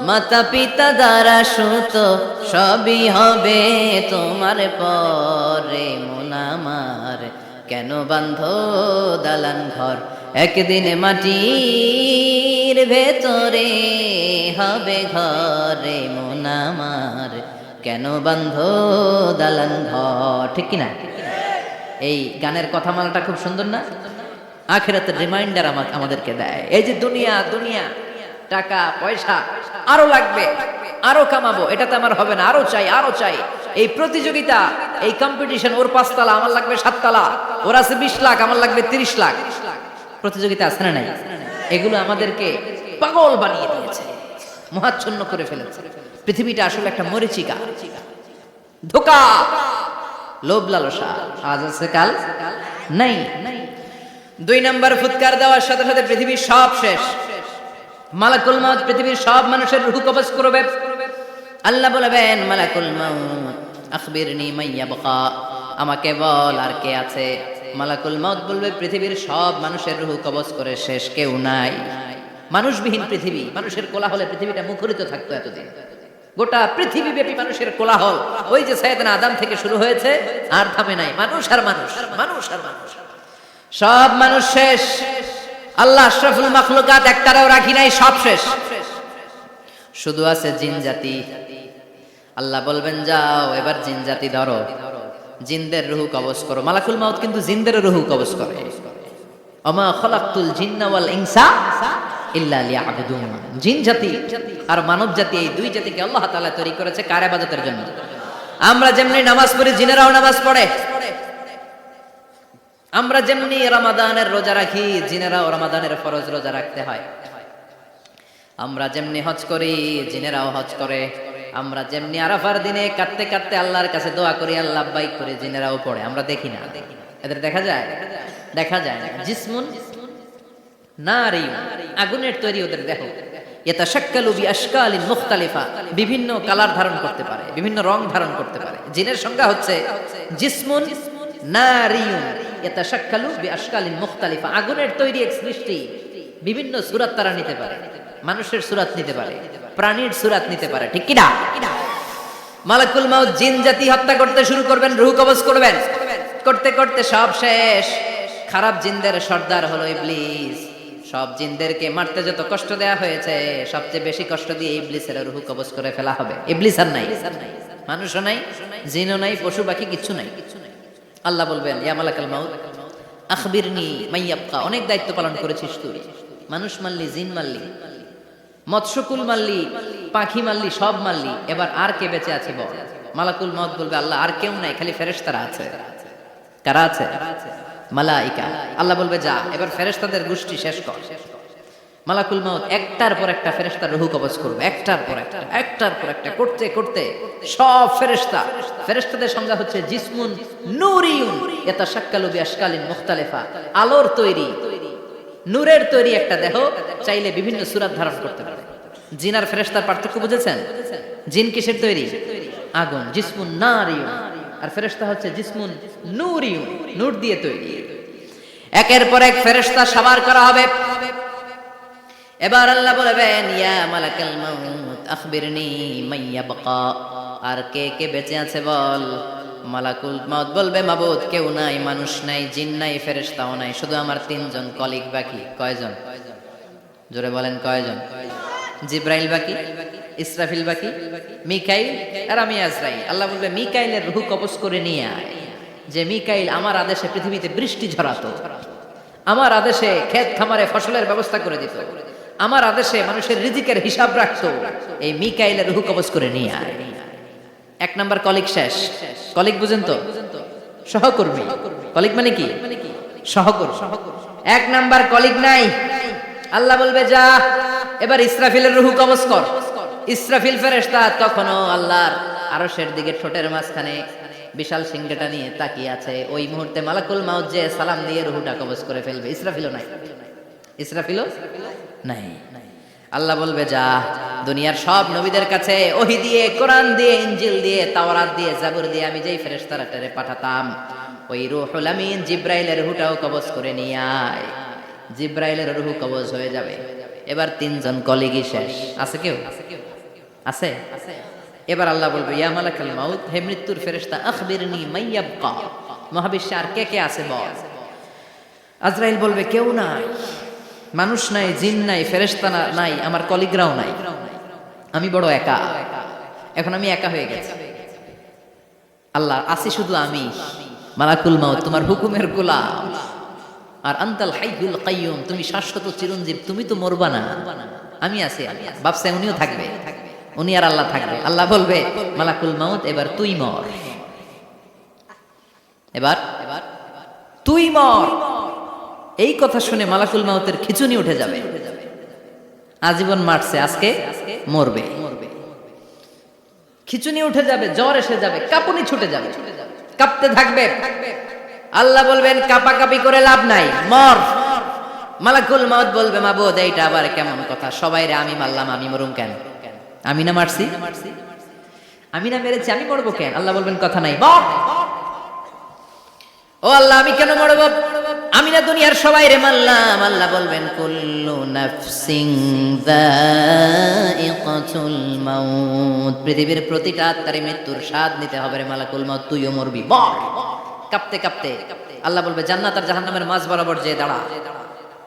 মাতা পিতা দ্বারা সুত সবই হবে তোমার পরে মন আমার, কেন বান্ধ দালান ঘর, একদিন মাটির ভেতরে হবে ঘরে মন আমার, কেন বান্ধ দালান ঘর। ঠিক কিনা? এই গানের কথামালাটা খুব সুন্দর না? আখিরাতের রিমাইন্ডার আমাদেরকে দেয়। এই যে দুনিয়া দুনিয়া, টাকা পয়সা আরো লাগবে, আরো কামাবো, এটাতে আমার হবে না, আরো চাই আরো চাই। এই প্রতিযোগিতা, এই কম্পিটিশন, ওর 5 তলা আমার লাগবে 7 তলা, ওর আছে 20 লাখ আমার লাগবে 30 লাখ। প্রতিযোগিতা আছে না নাই? এগুলো আমাদেরকে পাগল বানিয়ে দিয়েছে, মোহাচ্ছন্ন করে ফেলেছে। পৃথিবীটা আসলে একটা মরিচিকা, ধোঁকা, লোভ লালসা, আজ আছে কাল নাই। 2 নাম্বার ফুৎকার দেওয়ার সাথে সাথে পৃথিবীর সব শেষ। মালাকুল মউত পৃথিবীর সব মানুষের রূহ কবজ করবে। আল্লাহ বলবেন মালাকুল মউত আখবিরনি মাইয়াবকা, আমাকে বল আর কে আছে। মালাকুল মউত বলবে পৃথিবীর সব মানুষের রূহ কবজ করে শেষ, কেউ নাই। মানুষবিহীন পৃথিবী, মানুষের কোলাহলে পৃথিবীটা মুখরিত থাকতো এতদিন। গোটা পৃথিবী ব্যাপী মানুষের কোলাহল, ওই যে সাইয়েদনা আদম থেকে শুরু হয়েছে, আর থামে নাই। মানুষ আর মানুষ, মানুষ আর মানুষ, সব মানুষ শেষ। আল্লাহ আশরাফুল মাখলুকাত একটারাও রাখি নাই, সব শেষ। শুধু আছে জিন জাতি। আল্লাহ বলবেন যাও এবার জিন জাতি ধরো, জিনদের রূহ কবজ করো। মালাকুল মউত কিন্তু জিনদের রূহ কবজ করে। ওমা খালাকতুল জিন্না ওয়াল ইনসা ইল্লা লিয়াবুদুন। জিন জাতি আর মানব জাতি, এই 2 জাতিকে আল্লাহ তাআলা তৈরি করেছে কার ইবাদতের জন্য। আমরা যেমনি নামাজ পড়ি, জিনেরাও নামাজ পড়ে। আমরা যেমনি রমাদানের রোজা রাখি, জিনেরাও রমাদানের ফরজ রোজা রাখতে হয়। আমরা যেমনি হজ করি, জিনেরাও হজ করে। আমরা যেমনি আরাফার দিনে কাঁদতে কাঁদতে আল্লাহর কাছে দোয়া করি, আল্লাহ লাব্বাইক করে, জিনেরাও পড়ে। আমরা দেখি না, এদের দেখা যায়? দেখা যায় না। জিসমুন নারী, আগুনের তৈরি ওদের দেহ। ইয়াতাশাক্কালু বিআশকালিন মুখতালিফা, বিভিন্ন কালার ধারণ করতে পারে, বিভিন্ন রং ধারণ করতে পারে। জিনের সংজ্ঞা হচ্ছে জিসমুন নারিয়ুন ইয়াতাশাক্কালু বিআশকালিন মুখতালিফা, আগুনের তৈরি এক সৃষ্টি। বিভিন্ন সূরত তারা নিতে পারে, মানুষের সূরত নিতে পারে, প্রাণীর সূরত নিতে পারে। ঠিক কি না? মালাকুল মউত জিন জাতি হত্যা করতে শুরু করবেন, রূহ কবজ করবেন। করতে করতে সব শেষ। খারাপ জিনদের সর্দার হলো ইবলিস। সব জিনদেরকে মারতে যত কষ্ট দেয়া হয়েছে, সবচেয়ে বেশি কষ্ট দিয়ে ইবলিসের রূহ কবজ করে ফেলা হবে। ইবলিস আর নাই, মানুষও নাই, জিনও নাই, পশু পাখি কিচ্ছু নাই। আল্লাহ বলবেন ইয়া মালাকুল মউত আখবিরনি মাইয়াবকা, অনেক দায়িত্ব পালন করেছিস তুই। মানুষ মারলি, জিন মারলি, মৎস্যকুল মারলি, পাখি মারলি, সব মারলি, এবার আর কে বেঁচে আছে বল। মালাকুল মউত বলবে আল্লাহ আর কেউ নাই, খালি ফেরেশতারা আছে। কারা আছে? মালাইকা। আল্লাহ বলবে যা এবার ফেরেশতাদের গোষ্ঠী শেষ কর। মালাকুল মউত একটার পর একটা ফেরেশতার রূহ কবজ করবে, একটার পর একটা, একটার পর একটা করতে করতে সব ফেরেশতা। ফেরেশতাদের সংজ্ঞা হচ্ছে জিসমুন নূরিয়ুন ইয়াতাশাক্কালু বিআশকালিন মুখতালিফা, আলোর তৈরি, নূরের তৈরি একটা দেহ, চাইলে বিভিন্ন সূরত ধারণ করতে পারে। জিন আর ফেরেশতার পার্থক্য বুঝেছেন? জিন কিসের তৈরি? আগুন, জিসমুন নারিয়ুন। আর ফেরেশতা হচ্ছে জিসমুন নূরিয়ুন, নূর দিয়ে তৈরি। একের পর এক ফেরেশতা সবার করা হবে। এবার আল্লাহ বলবেন ইয়া মালাকাল মউত আখবিরনি মাইয়াবকা, আর কে কে বেঁচে আছে বল। মালাকুল মাউত বলবে মাবুদ কেউ নাই, মানুষ নাই, জিন নাই, ফেরেশতাও নাই, শুধু আমার তিনজন কলিগ বাকি। কয়জন? জোরে বলেন কয়জন? জিব্রাইল বাকি, ইসরাফিল বাকি, মিকাইল আর আমি আজরাইল। আল্লাহ বলবে মিকাইলের রূহ কবজ করে নিয়ে আয়। যে মিকাইল আমার আদেশে পৃথিবীতে বৃষ্টি ঝরাতো, আমার আদেশে ক্ষেত খামারে ফসলের ব্যবস্থা করে দিত, আমার আদেশে মানুষের রিজিকের হিসাব রাখতো, এই মিকাইলের রূহ কবজ করে নিয়ে আয়। এক নাম্বার কলিগ শেষ। কলিগ বুঝেন তো? সহকর্মী। কলিগ মানে কি? সহকর্মী। এক নাম্বার কলিগ নাই। আল্লাহ বলবে যা এবার ইসরাফিলের রূহ কবজ কর। ইসরাফিল ফেরেশতা তখনও আল্লাহর আরশের দিকে ঠোঁটের মাঝখানে বিশাল সিংহটা নিয়ে তাকিয়ে আছে। ওই মুহূর্তে মালাকুল মাউত যে সালাম দিয়ে রূহটা কবজ করে ফেলবে। ইসরাফিলও নাই। ইসরাফিলও নাই। আল্লাহ বলবে যা দুনিয়ার সব নবীদের কাছে ওহী দিয়ে, কোরআন দিয়ে, ইনজিল দিয়ে, তাওরাত দিয়ে, জাবুর দিয়ে আমি যেই ফেরেশতাটারে পাঠাতাম, ওই রূহুল আমিন জিব্রাইলের রূহটাও কবজ করে নিয়ে আয়। জিব্রাইলের রূহ কবজ হয়ে যাবে। এবার তিনজন কলিগই শেষ। আছে কেউ? আছে? এবার আল্লাহ বলবে ইয়া মালাকাল মাউত, হে মৃত্যুর ফেরেশতা, আখবিরনি মাইয়াবকা, মহাবিশ্বে আর কে কে আছে বল। আজরাইল বলবে কেউ নাই, মানুষ নাই, জিন নাই, ফেরেশতা নাই, আমার কলিগরাও নাই, আমি বড় একা। এখন আমি একা হয়ে গেছি। আল্লাহ আছি শুধু আমি, মালাকুল মাউত তোমার হুকুমের গোলাম। আর আনতাল হাইয়ুল কাইয়ুম, তুমি শাশ্বত চিরঞ্জীব, তুমি তো মরবা না, আমি আছি। ভাবছে উনিও থাকবে, উনি আর আল্লাহ থাকবে। আল্লাহ বলবে মালাকুল মাউত এবার তুই মর, এবার তুই মর। এই কথা শুনে মালাকুল মাউতের খিচুনি উঠে যাবে। আজীবন মারছে, আজকে মরবে। খিচুনি উঠে যাবে, জ্বর এসে যাবে, কাঁপুনি ছুটে যাবে, কাঁপতে থাকবে। আল্লাহ বলবেন কাঁপাকাঁপি করে লাভ নাই, মর। মালাকুল মাউত বলবে মাবুদ এইটা আবার কেমন কথা, সবাইরে আমি মারলাম, আমি মরুম কেন? আমি না মারছি, আমি না মেরেছি, আমি মরবো কেন? আল্লাহ বলবেন কথা নাই, বল। ও আল্লাহ আমি কেন মরবো? আমি না দুনিয়ার সবাইরে মারলাম। আল্লাহ বলবেন কুল্লু নাফসিন যায়িকাতুল মাউত, পৃথিবীর প্রতিটা আত্মারে মৃত্যুর স্বাদ নিতে হবে রে মালাকুল মাউত, তুইও মরবি, বল। কাঁপতে কাঁপতে আল্লাহ বলবে জান্নাত আর জাহান্নামের মাঝ বরাবর যে দাঁড়া।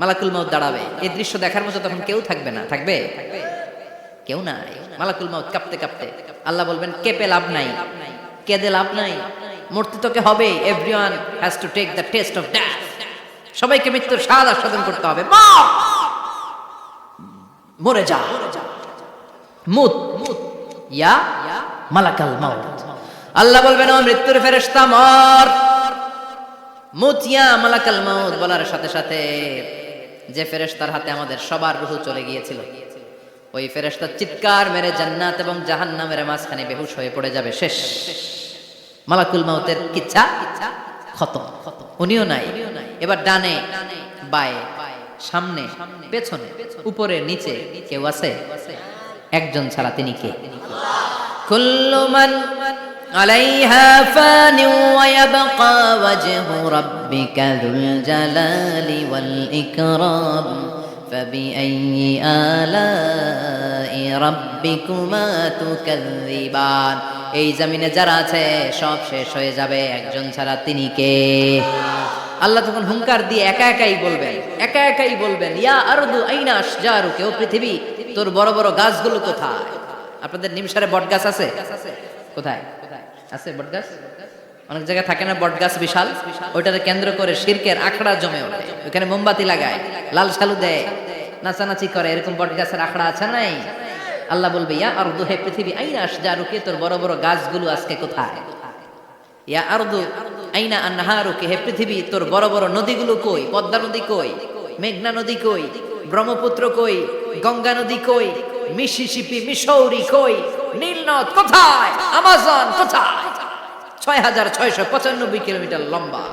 মালাকুল মাউত দাঁড়াবে। এই দৃশ্য দেখার মতো তখন কেউ থাকবে না। থাকবে? কেউ নাই। মালাকুল মাউত কাঁপতে কাঁপতে আল্লাহ বলবেন কেঁপে লাভ নাই, কেঁদে লাভ নাই, মরতে তোকে হবে। Everyone has to take the test of death, সবাইকে মৃত্যুর স্বাদ আস্বাদন করতে হবে। মরে যা, মুত ইয়া মালাকাল মাউত। আল্লাহ বলবেন ও মৃত্যুর ফেরেশতা মর, মুত ইয়া মালাকাল মাউত। বলার সাথে সাথে যে ফেরেশতার হাতে আমাদের সবার রূহ চলে গিয়েছিল, ওই ফেরেশতা চিৎকার মেরে জান্নাত এবং জাহান্নামের মাঝখানে বেহুশ হয়ে পড়ে যাবে। শেষ। মালাকুল মাউতের কিচ্ছা খতম। উনিও নাই। এবার ডানে বায়ে, সামনে পেছনে, উপরে নিচে কেউ আছে? একজন ছাড়া, তিনি কে? কুল্লু মান আলাইহা ফানি ওয়া ইয়াবকা ওয়াজহু রাব্বিকা যুল জালালি ওয়াল ইকরাম ফাবিআইয়ি আলাই রাব্বিকুমা তুকাযযিবান। এই জমিনে যারা আছে সব শেষ হয়ে যাবে, একজন ছাড়া, তিনি কে? আল্লাহ তখন হুঙ্কার দিয়ে একা একাই বলবেন, একা একাই বলবেন ইয়া আরদু আইনা আশজারুকা, ও পৃথিবী তোর বড় বড় গাছগুলো কোথায়? আপনাদের নিমসারে বট গাছ আছে? কোথায় আছে বট গাছ? অনেক জায়গায় থাকে না বট গাছ বিশাল, ওইটাকে কেন্দ্র করে শিরকের আখড়া জমে ওঠে, ওখানে মোমবাতি লাগায়, লাল সালু দেয়, নাচানাচি করে, এরকম বট গাছের আখড়া আছে নাই? আল্লাহ বলবে ইয়া আরদু, হে পৃথিবী, আইনা আশজারুকা, তোর বড় বড় গাছগুলো আজকে কোথায়? ইয়া আরদু আইনা আনহারুকা, হে পৃথিবী তোর বড় বড় নদীগুলো কই? পদ্মা নদী কই? মেঘনা নদী কই? ব্রহ্মপুত্র কই? গঙ্গা নদী কই? মিসিসিপি, মিসৌরি কই? নীল নদ কোথায়? আমাজন কোথায়? 6695 কিলোমিটার লম্বা,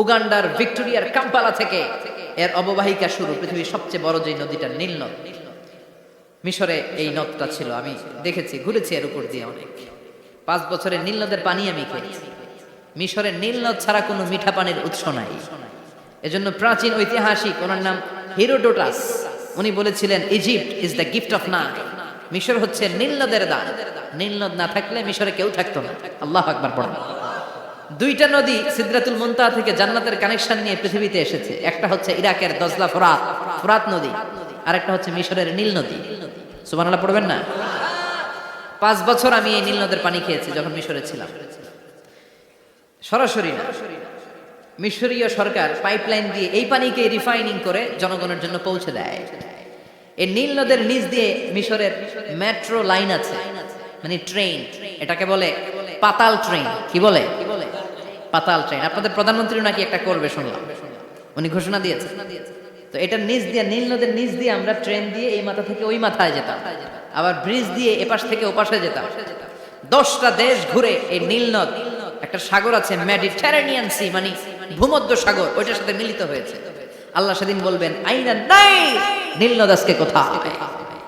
উগান্ডার ভিক্টোরিয়ার কাম্পালা থেকে এর অববাহিকা শুরু। পৃথিবীর সবচেয়ে বড় যে নদীটা নীল নদ, মিশরে এই নদটা ছিল। আমি দেখেছি, ঘুরেছি এর উপর দিয়ে অনেক। 5 বছরের নীল নদের পানি আমি খেয়েছি। মিশরের নীল নদ ছাড়া কোনো মিঠা পানির উৎস নাই। এজন্য প্রাচীন ঐতিহাসিক, ওনার নাম হেরোডোটাস, উনি বলেছিলেন Egypt is the gift of Nile, মিশর হচ্ছে নীল নদের দান। নীল নদ না থাকলে মিশরে কেউ থাকতো না। আল্লাহু আকবার পড়েন। দুইটা নদী সিদরাতুল মুনতাহা থেকে জান্নাতের কানেকশন নিয়ে পৃথিবীতে এসেছে। একটা হচ্ছে ইরাকের দজলা ফোরাত, ফোরাত নদী, আর একটা হচ্ছে মিশরের নীল নদী। সুবহানাল্লাহ পড়বেন না? 5 বছর আমি এই নীল নদের পানি খেয়েছি যখন মিশরে ছিলাম। সরাসরি না, মিশরীয় সরকার পাইপলাইন দিয়ে এই পানিকে রিফাইনিং করে জনগণের জন্য পৌঁছে দেয়। এই নীল নদের নিচ দিয়ে মিশরের মেট্রো লাইন আছে, মানে ট্রেন, এটাকে বলে পাতাল ট্রেন। কি বলে? পাতাল ট্রেন। আপনাদের প্রধানমন্ত্রী নাকি একটা করবে শুনলাম, উনি ঘোষণা দিয়েছে। তো এটার নিচ দিয়ে, নীল নদের নিচ দিয়ে আমরা ট্রেন দিয়ে এই মাথা থেকে ওই মাথায় যেতাম, আবার ব্রিজ দিয়ে এপাশ থেকে ওপাশে যেতাম। 10টা দেশ ঘুরে এই নীল নদ, একটা সাগর আছে মেডিটেরেনিয়ান সি, মানে ভূমধ্য সাগর, ওইটার সাথে মিলিত হয়েছে। আল্লাহ সেদিন বলবেন আইনাল নাইল, নীল নদ আজকে কোথায়?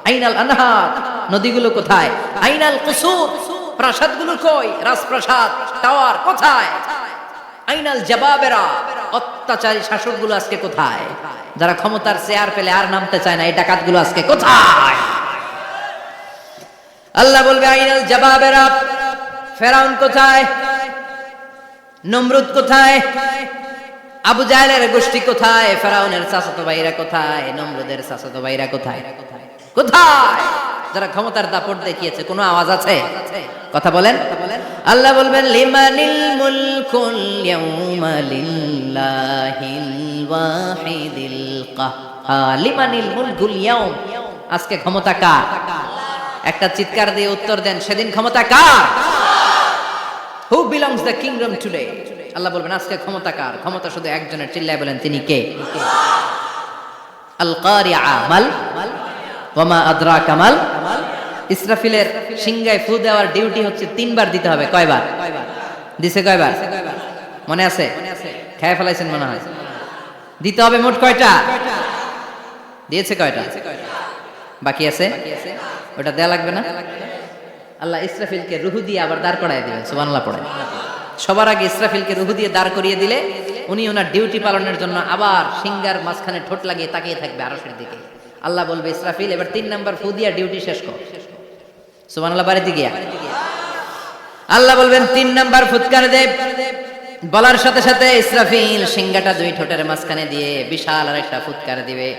আইনাল আনহার, নদীগুলো কোথায়? আইনাল কুসুর, প্রাসাদগুলো কই? রাজপ্রাসাদ, টাওয়ার কোথায়? আইনাল জাবাবেরা, অত্যাচারী শাসকগুলো আজকে কোথায়? যারা ক্ষমতার চেয়ার পেলে আর নামতে চায় না, এই ডাকাতগুলো আজকে কোথায়? আল্লাহ বলবে আইনাল জাবাবেরা, ফেরাউন কোথায়? নমরুদ কোথায়? আবু জাহেলের গোষ্ঠী কোথায়? ফেরাউনের চাচাতো ভাইরা কোথায়? নমরুদের চাচাতো ভাইরা কোথায়? কোথায়? যারা ক্ষমতার দাপট দেখিয়েছে, কোনো আওয়াজ আছে? কথা বলেন। আল্লাহ বলবেন লিমানিল মুলকুল ইয়াউমা লিল্লাহিল ওয়াহিদিল কাহ্হার। লিমানিল মুলকুল ইয়াউম, আজকে ক্ষমতা কার? একটা চিৎকার দিয়ে উত্তর দেন, সেদিন ক্ষমতা কার? Who belongs the kingdom today? আল্লাহ বলবেন আজকে ক্ষমতা কার? ক্ষমতা শুধু একজনের, চিল্লায় বলেন তিনি কে? আল কারিআ মাল ওয়া মা আদরাকা মাল। ইসরাফিলের সিংহায় ফু দেওয়ার ডিউটি হচ্ছে 3 বার দিতে হবে। কয়বার দিছে? কয়বার মনে আছে? খেয়ে ফেলাইছেন মনে হয়। দিতে হবে মোট কয়টা? দিয়েছে কয়টা? বাকি আছে, ওটা দেয়া লাগবে না? আল্লাহ ইসরাফিলকে রুহু দিয়ে আবার দাঁড় করায় দিবেন। সুবহানাল্লাহ পড়ে। সবার আগে ইসরাফিলকে রুহু দিয়ে দাঁড় করিয়ে দিলে উনি ওনার ডিউটি পালনের জন্য আবার সিংহার মাঝখানে ঠোঁট লাগিয়ে তাকিয়ে থাকবে আরশের দিকে। আল্লাহ বলবে ইসরাফিল এবার 3 নাম্বার ফু দিয়া ডিউটি শেষ কর। সুবহানাল্লাহ। বাড়িতে গিয়া আল্লাহ বলবেন 3 নাম্বার ফুৎকার দে। বলার সাথে সাথে ইসরাফিল সিংহাটা 2 ঠোঁটের মাঝখানে দিয়ে বিশাল আরেকটা ফুৎকার দিবে।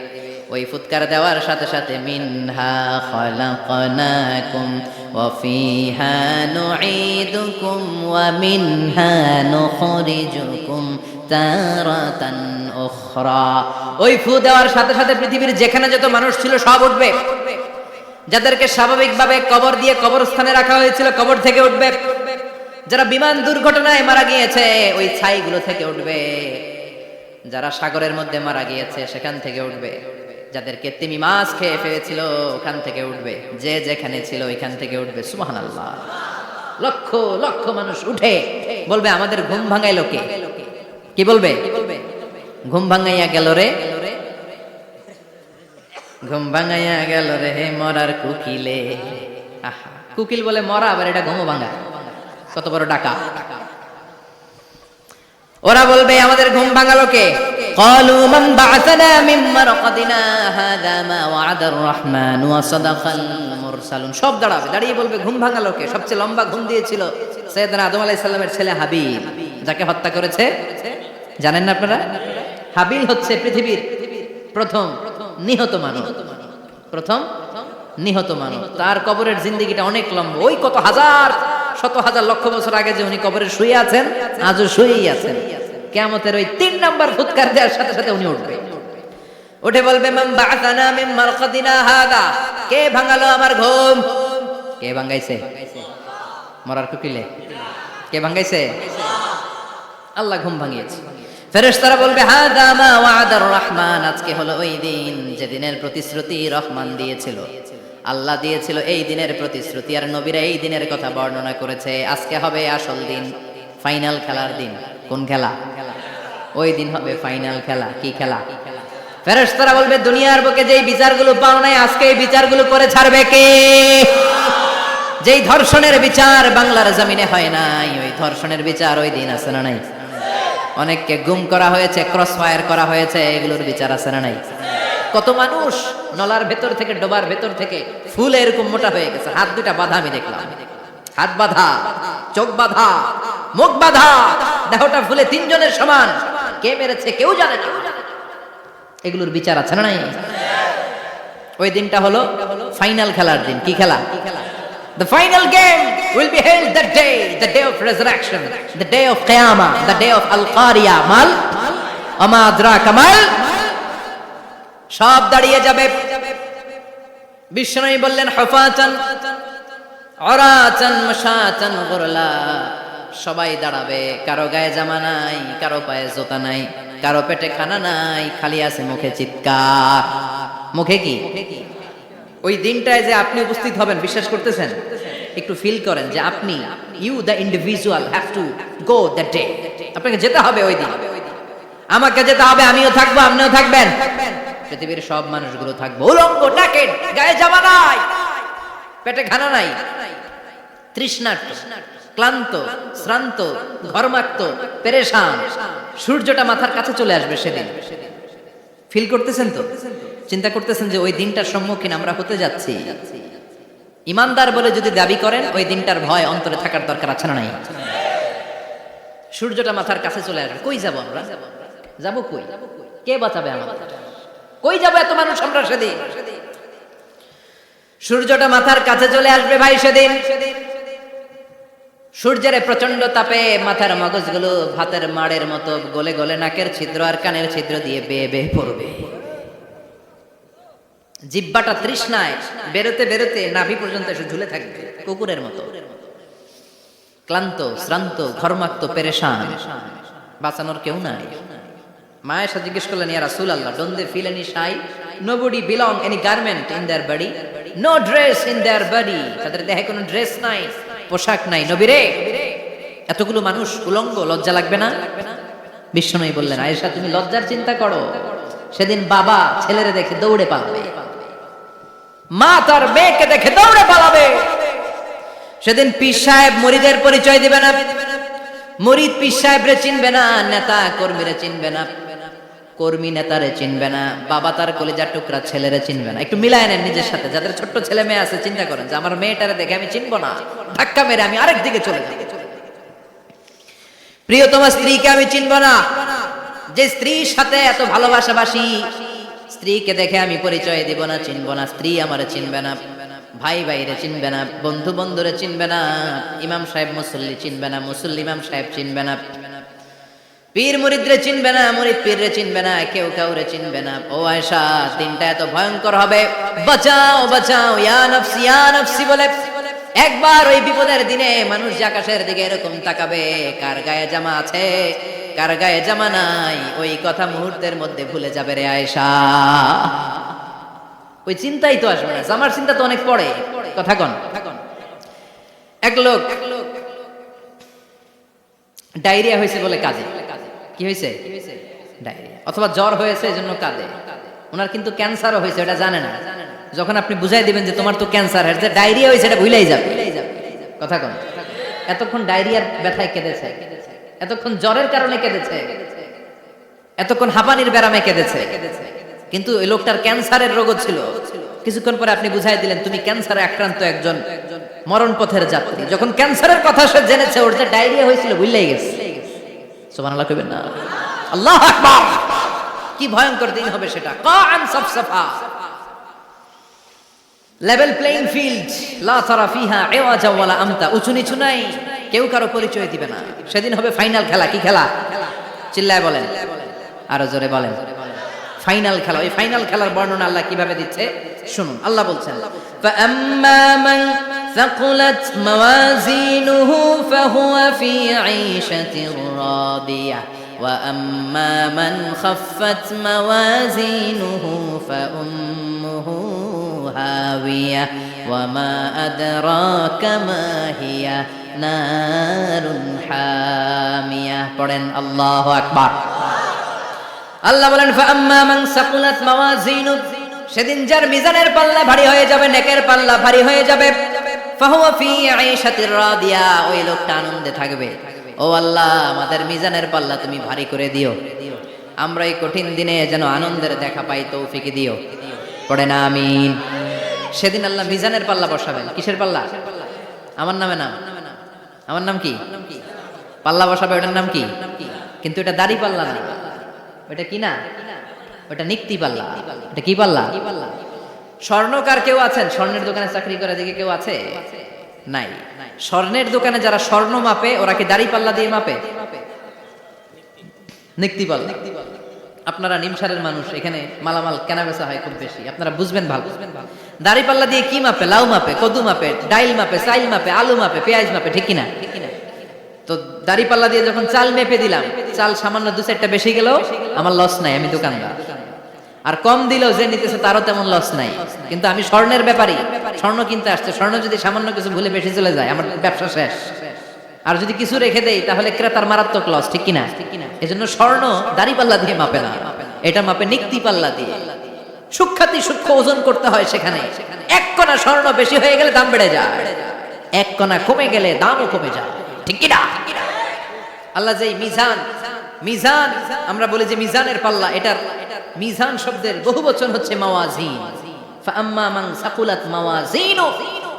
ওই ফুৎকার দেওয়ার সাথে সাথে মিনহা খালাকনাকুম ওয়া ফিহা নুঈদুকুম ওয়া মিনহা নুখরিজুকুম তারাতান উখরা। ওই ফু দেওয়ার সাথে সাথে পৃথিবীর যেখানে যত মানুষ ছিল সব উঠবে। যাদেরকে স্বাভাবিকভাবে কবর দিয়ে কবরস্থানে রাখা হয়েছিল কবর থেকে উঠবে। যারা বিমান দুর্ঘটনায় মারা গিয়েছে ওই ছাইগুলো থেকে উঠবে। যারা সাগরের মধ্যে মারা গিয়েছে সেখান থেকে উঠবে। যাদেরকে তিমি মাছ খেয়ে ফেলেছিল ওখান থেকে উঠবে। যে যেখানে ছিল ওইখান থেকে উঠবে। সুবহানাল্লাহ। লক্ষ লক্ষ মানুষ উঠে বলবে আমাদের ঘুম ভাঙাইলো কে? কি বলবে? ঘুম ভাঙাইয়া গেল রে, ঘুম ভাঙাইয়া গেল রে মরার কুকিলে। আহা, কুকিল বলে মরা, আবার এটা ঘুম ভাঙা, কত বড় ডাকা। ওরা বলবে আমাদের ঘুম ভাঙালো কে? قالوا من بعثنا من مرقدنا هذا ما وعد الرحمن وصدق المرسلون। সব দাঁড়াবে, দাঁড়িয়ে বলবে ঘুম ভাঙালো কে? সবচেয়ে লম্বা ঘুম দিয়েছিল সাইয়েদনা আদম আলাইহিস সালামের ছেলে হাবিল, যাকে হত্যা করেছে জানেন না আপনারা? হাবিল হচ্ছে পৃথিবীর প্রথম নিহত মানব, প্রথম নিহত মানব। তার কবরের জিন্দেগিটা অনেক লম্বা। ওই কত হাজার শত হাজার লক্ষ বছর আগে যে উনি কবরে শুয়ে আছেন, আজও শুয়েই আছেন। কিয়ামতের ওই 3 নাম্বার ফুৎকার দেওয়ার সাথে সাথে উনি উঠবে। উঠে বলবে মান বা'আসানা মিন মারকাদিনা হাদা। কে ভাঙালো আমার ঘুম? কে ভাঙাইছে? মরার কুকিলে কে ভাঙাইছে? আল্লাহ ঘুম ভাঙিয়েছে। ফেরেশতারা বলবে হাদা মা ওয়া'দার রহমান। আজকে হলো ওই দিন যেদিনের প্রতিশ্রুতি রহমান দিয়েছিল, আল্লাহ দিয়েছিল এই দিনের প্রতিশ্রুতি, আর নবীরা এই দিনের কথা বর্ণনা করেছে। আজকে হবে আসল দিন, ফাইনাল খেলার দিন। কোন খেলা? ওই দিন হবে ফাইনাল খেলা। কি খেলা? ফেরেশতারা বলবে দুনিয়ার বুকে যেই বিচারগুলো পাও নাই আজকে এই বিচারগুলো করে ছাড়বে কে? যেই ধর্ষণের বিচার বাংলার জমিনে হয় নাই, ওই ধর্ষণের বিচার ওই দিন আছে না নাই? অনেককে গুম করা হয়েছে, ক্রস ফায়ার করা হয়েছে, এগুলোর বিচার আছে না নাই? কত মানুষ নলার ভেতর থেকে, ডোবার ভেতর থেকে ফুলে এরকম মোটা হয়ে গেছে, হাত দুটা বাঁধা আমি দেখলাম। হাত বাঁধা, চোখ বাঁধা, মুখ বাঁধা, দেহটা ফুলে তিনজনের সমান, কে মেরেছে কেউ জানে না। এগুলোর বিচার আছে না নাই? ওই দিনটা হলো ফাইনাল খেলার দিন। কি খেলা? The final game will be held that day, the day of resurrection, the day of Qiyamah, the day of Al-Qariya. Mal ama adraka mal, সব দাঁড়িয়ে যাবে। বিষ্ণু বললেন হুফাতান উরাতান মাশাতান গুরলা, সবাই দাঁড়াবে, কারো গায়ে জামা নাই, কারো পায়ে জুতা নাই, কারো পেটে খানা নাই, খালি আছে মুখে চিৎকার। মুখে কি? ওই দিনটায় যে আপনি উপস্থিত হবেন, বিশ্বাস করতেছেন? একটু ফিল করেন যে আপনি, you the individual have to go that day. আপনাকে যেতে হবে ওই দিন, আমাকে যেতে হবে, আমিও থাকবো, আপনিও থাকবেন, পৃথিবীর সব মানুষগুলো থাকবো উলঙ্গ, নাকেড, গায়ে জামা নাই, পেটে খানা নাই, তৃষ্ণার্ত, ক্লান্ত, শ্রান্ত, ঘর্মাক্ত, পেরেশান। সূর্যটা মাথার কাছে চলে আসবে সেদিন। ফিল করতেছেন তো? চিন্তা করতেছেন যে ওই দিনটার সম্মুখীন আমরা হতে যাচ্ছি? ইমানদার বলে যদি দাবি করেন, ওই দিনটার ভয় অন্তরে থাকার দরকার আছে না নাই? সূর্যটা মাথার কাছে চলে আসবে, কই যাব আমরা? যাবো কই? কে বাঁচাবে আমাদের? কই যাব এত মানুষ আমরা সেদিন? সূর্যটা মাথার কাছে চলে আসবে ভাই সেদিন। সূর্যের প্রচন্ড তাপে মাথার মগজগুলো ভাতের মাড়ের মতো গলে গলে নাকের ছিদ্র আর কানের ছিদ্র দিয়ে বেয়ে বেয়ে পড়বে। জিহ্বাটা তৃষ্ণায় বেরোতে বেরোতে নাভি পর্যন্ত এসে ঝুলে থাকবে কুকুরের মতো, ক্লান্ত, শ্রান্ত, ঘর্মাক্ত, পেরেশান, বাঁচানোর কেউ নাই। মা এসে জিজ্ঞেস করলেন, ইয়া রাসূলুল্লাহ, don't they feel any shy? Nobody belong any garment in their body, no dress in their body. তাদের দেহে কোনো ড্রেস নাই, পোশাক নাই। নবী রে, এতগুলো মানুষ উলঙ্গ, লজ্জা লাগবে না? বিশ্বনবী বললেন, আয়েশা তুমি লজ্জার চিন্তা করো, সেদিন বাবা ছেলেরে দেখে দৌড়ে পালাবে, মা তার মেয়েকে দেখে দৌড়ে পালাবে। সেদিন পীর সাহেব মুরিদের পরিচয় দিবে না, মুরিদ পীর সাহেবরে চিনবে না, নেতা কর্মীরে চিনবে না, কর্মী নেতারে চিনবে না, বাবা তার কলিজার টুকরা ছেলেরে চিনবে না। একটু মিলায় নেন নিজের সাথে। যাদের ছোট্ট ছেলে মেয়ে আছে, চিন্তা করেন যে আমার মেয়েটারে দেখে আমি চিনবো না, ধাক্কা মেরে আমি আরেক দিকে চলে যাব। প্রিয়তমা স্ত্রীকে আমি চিনবো না, যে স্ত্রীর সাথে এত ভালোবাসাবাসি, স্ত্রীকে দেখে আমি পরিচয় দিব না, চিনবো না। স্ত্রী আমারে চিনবে না, ভাই ভাইরে চিনবে না, বন্ধু বন্ধুরে চিনবে না, ইমাম সাহেব মুসল্লি চিনবে না, মুসল্লি ইমাম সাহেব চিনবে না, পীর মুরিদরে চিনবে না, মুরিদ পীররে চিনবে না, কেউ কাউরে চিনবে না। ও আয়েশা, দিনটা এত ভয়ঙ্কর হবে, বাঁচাও বাঁচাও, ইয়া নফসি বলে একবার ওই বিপদের দিনে মানুষ যে আকাশের দিকে এরকম তাকাবে, কার গায়ে জামা আছে, কার গায়ে জামা নাই, ওই কথা মুহূর্তের মধ্যে ভুলে যাবে রে আয়েশা। ওই চিন্তাই তো আসবে না, জামার চিন্তা তো অনেক পরে। কথা কন। এক লোক ডায়রিয়া হয়েছে বলে কাজে। কি হয়েছে? ডায়রিয়া, অথবা জ্বর হয়েছে এজন্য কাঁদে। ওনার কিন্তু ক্যান্সারও হয়েছে, এটা জানে না। যখন আপনি বুঝাই দিবেন যে তোমার তো ক্যান্সার, যে ডায়রিয়া হয়েছে এটা ভুলেই যাবে। কথা কন। এতক্ষণ ডায়রিয়ার ব্যথায় কেঁদেছে, এতক্ষণ জ্বরের কারণে কেঁদেছে, এতক্ষণ হাঁপানির ব্যারামে কেঁদেছে, কিন্তু ওই লোকটার ক্যান্সারের রোগও ছিল। কিছুক্ষণ পরে আপনি বুঝাই দিলেন তুমি ক্যান্সারে আক্রান্ত একজন মরণ পথের যাত্রী। যখন ক্যান্সারের কথা সে জেনেছে, ওর যে ডায়রিয়া হয়েছিল ভুলেই গেছে। সুবহানাল্লাহ কইবেন না? আল্লাহু আকবার। কি ভয়ঙ্কর দিন হবে সেটা। কাআন সাফসাফা, লেভেল প্লেইং ফিল্ড, লা তারা ফিহা ইওয়াজা ওয়ালা আমতা, উঁচু নিচু নাই, কেউ কারো পরিচয় দিবে না। সেদিন হবে ফাইনাল খেলা। কি খেলা? চিল্লায় বলেন, আরো জোরে বলেন। ফাইনাল খেলা। ওই ফাইনাল খেলার বর্ণনা আল্লাহ কিভাবে দিচ্ছে শুনুন। আল্লাহ বলছেন, ফাআম্মা মান ثقلت موازينه فهو في عيشة راضية وأما من خفت موازينه فأمه هاوية وما أدراك ما هي نار حامية. পড়েন আল্লাহু আকবার। আল্লাহ বলেন, ফাআম্মা মান সাকুলাত মাওয়াজিনু, সেদিন যার মিজানের পাল্লা ভারী হয়ে যাবে, নেকের পাল্লা ভারী হয়ে যাবে, ফাহুয়া ফি আইশাতির রাদিয়া, ওই লোকটা আনন্দে থাকবে। ও আল্লাহ, আমাদের মিজানের পাল্লা তুমি ভারী করে দিও, আমরা এই কঠিন দিনে যেন আনন্দের দেখা পাই, তৌফিক দিও। পড়েন আমিন। সেদিন আল্লাহ মিজানের পাল্লা বসাবেন। কিসের পাল্লা? আমার নামে নাম, আমার নাম কি? পাল্লা বসাবে, ওটার নাম কি? কিন্তু এটা দাড়ি পাল্লা না, ওটা কি না, ওটা নিক্তি পাল্লা। এটা কি পাল্লা? স্বর্ণকার কেউ আছেন? স্বর্ণের দোকানে চাকরি করে দিকে কেউ আছে? নাই। স্বর্ণের দোকানে যারা স্বর্ণ মাপে ওরা কি দাড়ি পাল্লা দিয়ে মাপে? নিক্তি পাল্লা। আপনারা নিমসারের মানুষ, এখানে মালামাল কেনা বেচা হয় খুব বেশি, আপনারা বুঝবেন ভালো। দাড়ি পাল্লা দিয়ে কি মাপে? লাউ মাপে, কদু মাপে, ডাইল মাপে, চাইল মাপে, আলু মাপে, পেঁয়াজ মাপে, ঠিক কিনা? তো দাড়ি পাল্লা দিয়ে যখন চাল মেপে দিলাম, চাল সামান্য 2-4টা বেশি গেল, আমার লস নাই, আমি দোকানদার। আর কম দিলেও যে নিতেছে তারও তেমন লস নাই। কিন্তু আমি স্বর্ণের ব্যাপারী, স্বর্ণ কিনতে আসছে, স্বর্ণ যদি সামান্য কিছু ভুলে বেশি চলে যায়, আমার ব্যবসা শেষ। আর যদি কিছু রেখে দেই তাহলে ক্রেতার মারাত্মক লস, ঠিক কিনা? এজন্য স্বর্ণ দাড়ি পাল্লা দিয়ে মাপে না, এটা মাপে নিক্তি পাল্লা দিয়ে। সূক্ষ্মাতি সূক্ষ্ম ওজন করতে হয় সেখানে। এক কণা স্বর্ণ বেশি হয়ে গেলে দাম বেড়ে যায়, এক কণা কমে গেলে দামও কমে যায়, ঠিক কিনা? আল্লাহ যে মিজান, মিজান আমরা বলি যে মিজানের পাল্লা, এটার মিজান শব্দের বহু বচন হচ্ছে মাওয়াজিন। ফাআম্মা মান সাকুলাত মাওয়াজিনু,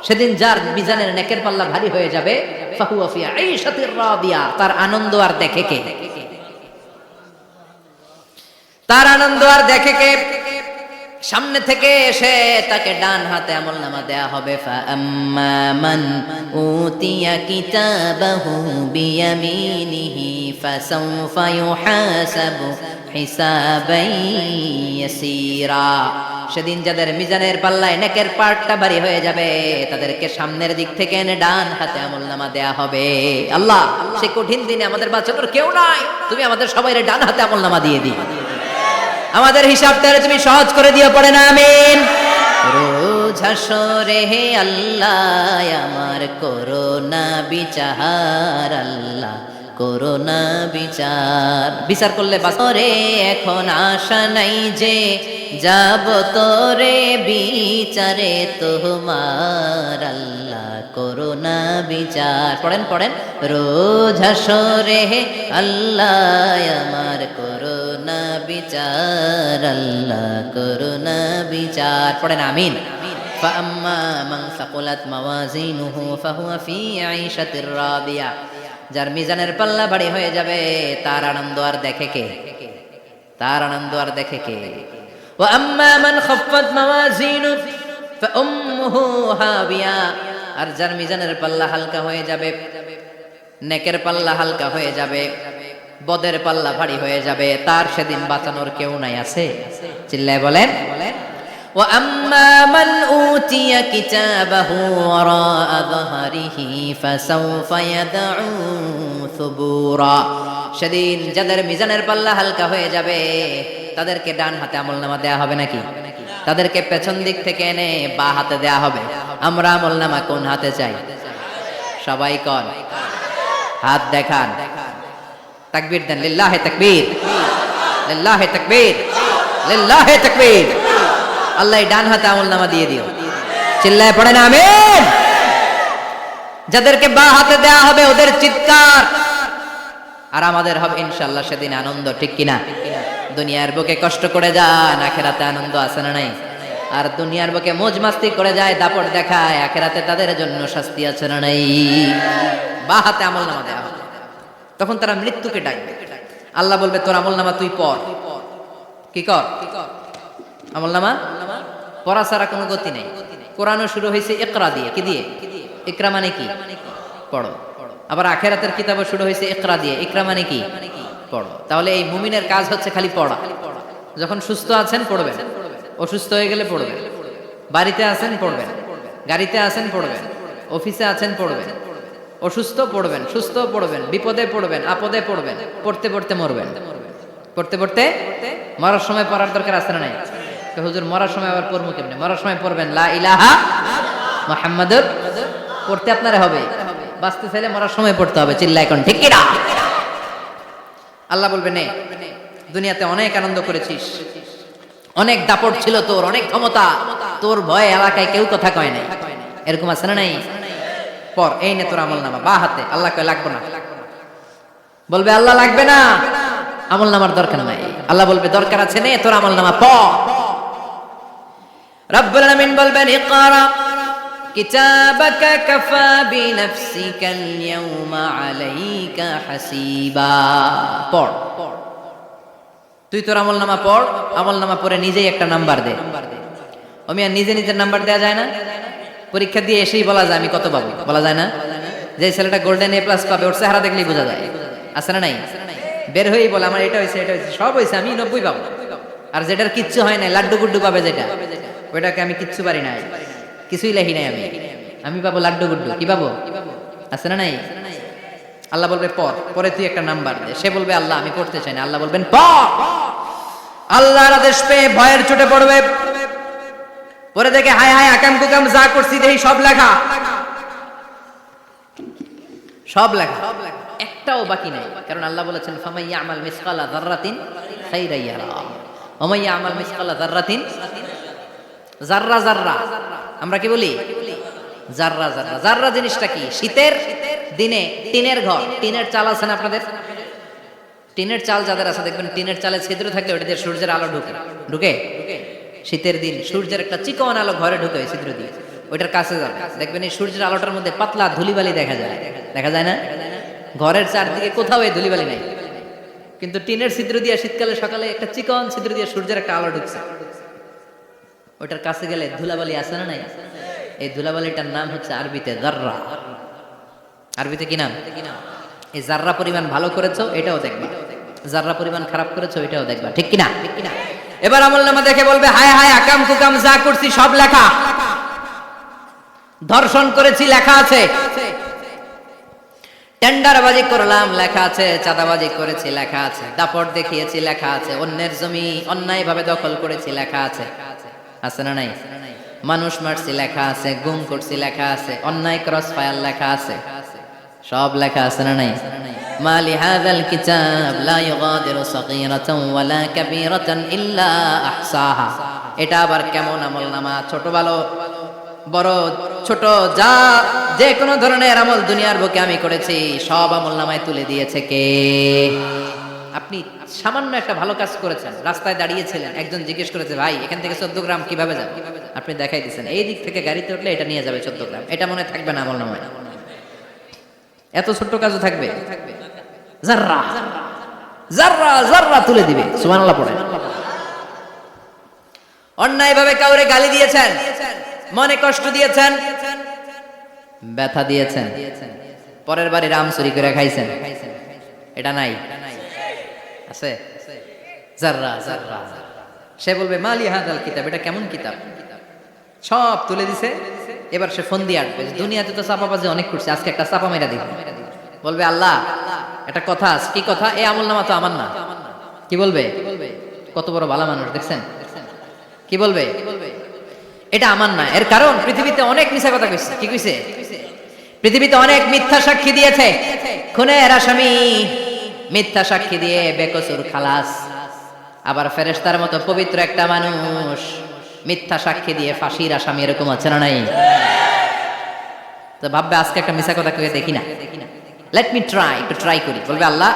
সেদিন যার মিজানের নেকের পাল্লা ভারী হয়ে যাবে, ফাহুয়া ফি আইশাতির রাদিয়া, তার আনন্দ আর দেখে কে? তার আনন্দ আর দেখে কে? সামনে থেকে এসে তাকে ডান হাতে আমলনামা দেয়া হবে। ফাআম্মা মান উতিয়া কিতাবাহু বিয়ামিনিহি ফাসাউফা ইউহাসাবু হিসাবান ইয়াসীরা, সেদিন যাদের মিজানের পাল্লায় নেকের পাটটা ভারী হয়ে যাবে তাদেরকে সামনের দিক থেকে এনে ডান হাতে আমলনামা দেয়া হবে। আল্লাহ, সেই কঠিন দিনে আমাদের বাঁচানোর কেউ নাই, তুমি আমাদের সবাইরে ডান হাতে আমলনামা দিয়ে দিও, আমাদের হিসাবটা তুমি সহজ করে দিও, পড়ে না আমিন। রোজ হাসরে হে আল্লাহ আমার করোনা বিচার, আল্লাহ করোনা বিচার, বিচার করলে বাসরে এখন আশা নাই যে যাব তোরে বিচারে তোমার, আল্লাহ করোনা বিচার। পড়েন পড়েন, রোজ হাসরে হে আল্লাহ আমার করোনা বিচার, আল্লাহ করোনা বিচার, পড়েন আমিন। ফাআম্মা মান সাকুলাত মাওয়াজিনুহু ফাহুয়া ফি আইশাতির রাদিয়া, যার মিজানের পাল্লা ভারী হয়ে যাবে তার আনন্দ আর দেখে কে? তার আনন্দ আর দেখে কে? ওয়া আম্মা মান খাফফাত মাওয়াজিনু ফাউম্মুহু হাবিয়া, আর যার মিজানের পাল্লা হালকা হয়ে যাবে, নেকের পাল্লা হালকা হয়ে যাবে, বদের পাল্লা ভারী হয়ে যাবে, তার সেদিন বাঁচানোর কেউ নাই, আছে? চিল্লায় বলেন। ওয়া আম্মা মান উতিয়া কিতাবাহু ওয়ারাআ যাহরিহি ফাসাউফা ইয়াদউ সুবুরা, সেদিন যাদের মিজানের পাল্লা হালকা হয়ে যাবে তাদেরকে ডান হাতে আমলনামা দেয়া হবে নাকি? তাদেরকে পেছন দিক থেকে এনে বা হাতে দেয়া হবে। আমরা আমলনামা কোন হাতে চাই? সবাই কোন হাত দেখান, তাকবীর দেন, লিল্লাহি তাকবীর, লিল্লাহি তাকবীর, লিল্লাহি তাকবীর। আল্লাহ ডান হাতে আমলনামা দিয়ে দিও, চিল্লায় পড়েন আমিন। যাদেরকে বা হাতে দেয়া হবে ওদের চিৎকার আর আমাদের হবে ইনশাআল্লাহ সেদিন আনন্দ, ঠিক কিনা? দুনিয়ার বুকে কষ্ট করে যান, আখিরাতে আনন্দ আছে না নাই? আর দুনিয়ার বুকে মौज মাস্তি করে যায়, দাপট দেখায়, আখিরাতে তাদের জন্য শাস্তি আছে না নাই? বা হাতে আমলনামা দেয়া হবে, তখন তারা মৃত্যুকে ডাকবে। আল্লাহ বলবে তোর আমলনামা তুই পড়। কি কর? আমলনামা পড়া ছাড়া কোনো গতি নেই। কোরআনও শুরু হয়েছে ইকরা দিয়ে। কি দিয়ে? ইকরা মানে কি? পড়ো। আবার আখিরাতের কিতাবও শুরু হয়েছে ইকরা দিয়ে। ইকরা মানে কি? পড়ো। তাহলে এই মুমিনের কাজ হচ্ছে খালি পড়া। যখন সুস্থ আছেন পড়বেন, অসুস্থ হয়ে গেলে পড়বেন, বাড়িতে আছেন পড়বেন, গাড়িতে আছেন পড়বেন, অফিসে আছেন পড়বেন, অসুস্থ পড়বেন, সুস্থ পড়বেন, বিপদে পড়বেন, আপদে পড়বেন, পড়তে পড়তে মরবেন, পড়তে পড়তে মরার সময় পড়ার দরকার আছে না নাই? হুজুর মরার সময় আবার পড়বো কেমনে? মরার সময় পড়বেন লা ইলাহা মুহাম্মাদুর, পড়তে আপনারা হবে, বাঁচতে চাইলে মরার সময় পড়তে হবে, চিল্লা এখন ঠিক কিনা? আল্লাহ বলবে নে, দুনিয়াতে অনেক আনন্দ করেছিস, অনেক দাপট ছিল তোর, অনেক ক্ষমতা, তোর ভয়ে এলাকায় কেউ কথা কয় নাই, এরকম আছে না নাই? পর এই নে তোর আমলনামা বা হাতে। আল্লাহ কয় লাগবে না, বলবে আল্লাহ লাগবে না, আমলনামার দরকার নাই। আল্লাহ বলবে দরকার আছে, নে তোর আমলনামা পড়। রব্বুল আলামিন বলবেন ইকরা কিতাবাকা কাফা বিনাফসিকাল ইয়াউমা আলাইকা হাসিবা। পড়, তুই তোর আমলনামা পড়, আমলনামা পড়ে নিজেই একটা নাম্বার দে। আর নিজে নিজের নাম্বার দেওয়া যায় না? পরীক্ষা দিয়ে এসেই বলা যায় আমি কত পাবো, বলা যায় না? যে ছেলেটা গোল্ডেন এ প্লাস পাবে ওর চেহারা দেখলেই বোঝা যায়, আছে না নাই? বের হয়েই বলে আমার এটা হয়েছে, এটা হয়েছে, সব হয়েছে, আমি 90 পাবো। আর যেটার কিচ্ছু হয় নাই, লাড্ডু গুড্ডু পাবে যেটা, ওইটাকে আমি কিচ্ছু পারি নাই, কিছুই লেখি নাই, আমি পাবো লাড্ডু গুড্ডু। কি পাবো? আছে না নাই? আল্লাহ বলবে পড়, পরে তুই একটা নাম্বার দে। সে বলবে আল্লাহ আমি পড়তে চাই না। আল্লাহ বলবেন পড়। আল্লাহর আদেশ পেয়ে ভয়ের চোটে পড়বে, পরে দেখে হায় হায় আকাম কুকাম যা করছি দেখি সব লেখা, সব লেখা, একটাও বাকি নাই। কারণ আল্লাহ বলেছেন ফামাইয়া আমাল মিসকালা যাররাতিন খাইরান ইয়ারা ওয়া মাইয়া আমাল মিসকালা যাররাতিন, জাররা জাররা আমরা কি বলি? জাররা জাররা। জাররা জিনিসটা কি? শীতের দিনে টিনের ঘর, টিনের চাল আছে না আপনাদের? টিনের চাল যাদের আছে দেখবেন টিনের চালে ছিদ্র থাকলে ওটা দিয়ে সূর্যের আলো ঢুকে, ঢুকে শীতের দিন সূর্যের একটা চিকন আলো ঘরে ঢুকে ছিদ্র দিয়ে, ওইটার কাছে যাবে দেখবেন এই সূর্যের আলোটার মধ্যে পাতলা ধুলিবালি দেখা যায়, দেখা যায় না? ঘরের চারদিকে কোথাও এই ধুলিবালি নাই, কিন্তু টিনের ছিদ্র দিয়ে শীতকালে সকালে একটা চিকন ছিদ্র দিয়ে সূর্যের একটা আলো ঢুকছে, ওইটার কাছে গেলে ধুলাবালি আছে না নাই? এই ধুলাবালিটার নাম হচ্ছে আরবিতে জাররা। আরবিতে কি নাম? এই জাররা পরিমাণ ভালো করেছো এটাও দেখবা, জাররা পরিমাণ খারাপ করেছো এটাও দেখবা, ঠিক কিনা? ঠিক কিনা? এবার আমলনামা দেখে বলবে হায় হায় আকাম কুকাম যা করছি সব লেখা, ধর্ষণ করেছি লেখা আছে, টেন্ডারবাজি করলাম লেখা আছে, চাঁদাবাজি করেছি লেখা আছে, দাপট দেখিয়েছি লেখা আছে, অন্যের জমি অন্যায়ভাবে দখল করেছি লেখা আছে, আছে না নাই? মানুষ মারছি লেখা আছে, গুম করছি লেখা আছে, অন্যায় ক্রস ফায়ার লেখা আছে, সব লেখা আছে না নাই? মালি হাযাল কিতাব লা ইউগাদিরু সাগীরাতান ওয়ালা কাবীরাতান ইল্লা আহসাহা। এটা আবার কেমন আমলনামা? ছোট ভালো বড় ছোট যা যে কোনো ধরনের আমল দুনিয়ার বুকে আমি করেছি সব আমলনামায় তুলে দিয়েছে কে? আপনি সামান্য একটা ভালো কাজ করেছেন, রাস্তায় দাঁড়িয়েছিলেন, একজন জিজ্ঞেস করেছে ভাই এখান থেকে 14 গ্রাম কিভাবে যাবে, আপনি দেখাই দিয়েছেন এই দিক থেকে গাড়িতে উঠলে এটা নিয়ে যাবে 14 গ্রাম, এটা মনে থাকবে না আমলনামায়? এত ছোট্ট কাজও থাকবে? জাররা জাররা জাররা তুলে দিবে। সুবহানাল্লাহ পড়ে। অন্যায়ভাবে কাউরে গালি দিয়েছেন, মনে কষ্ট দিয়েছেন, ব্যথা দিয়েছেন, পরের বাড়ির আম চুরি করে খাইছেন, এটা নাই? আছে? জাররা জাররা। সে বলবে মালি হাযাল কিতাব, এটা কেমন কিতাব? সব তুলে দিছে। এবার সে ফোন দিয়ে আসবে, দুনিয়াতে তো চাপাবাজি অনেক করছে, আজকে একটা চাপা মেরা দিব। বলবে আল্লাহ একটা কথা আছে। কি কথা? এই আমলনামা তো আমার না। কি বলবে? কত বড় ভালো মানুষ দেখছেন? কি বলবে? এটা আমার না। এর কারণ পৃথিবীতে অনেক মিথ্যা কথা কইছে। কি কইছে? পৃথিবীতে অনেক মিথ্যা সাক্ষী দিয়েছে, খুনের আসামি মিথ্যা সাক্ষী দিয়ে বেকসুর খালাস। আবার ফেরেশতার মতো পবিত্র একটা মানুষ মিথ্যা সাক্ষী দিয়ে ফাঁসির আসামি, এরকম আছে না নাই? তো ভাববে আজকে একটা মিথ্যা কথা কয়ে দেখি না, লেট মি ট্রাই, একটু ট্রাই করি। বলবে আল্লাহ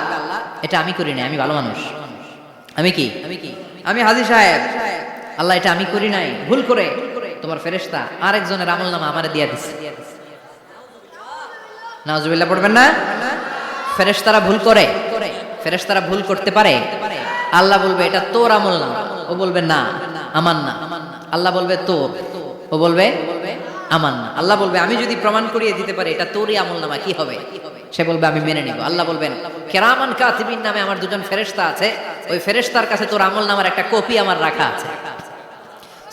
এটা আমি করি নাই, আমি ভালো মানুষ। আমি কি? আমি হাজী সাহেব। আল্লাহ এটা আমি করি নাই, ভুল করে তোমার ফেরেশতা আরেকজনের আমলনামা আমারে দিয়া দিছে। নাউজুবিল্লাহ পড়বেন না? ফেরেশতারা ভুল করে, ফেরেশতারা ভুল করতে পারে। আল্লাহ বলবে এটা তোর আমলনামা, ও বলবে না আমার না। আল্লাহ বলবে তোর, ও বলবে আমার না। আল্লাহ বলবে আমি যদি প্রমাণ করিয়ে দিতে পারি এটা তোরই আমলনামা, কি হবে? সে বলবে আমি মেনে নিব। আল্লাহ বলবেন কিরামান কাতিবিন নামে আমার দুজন ফেরেশতা আছে, ওই ফেরেশতার কাছে তোর আমলনামার একটা কপি আমার রাখা আছে।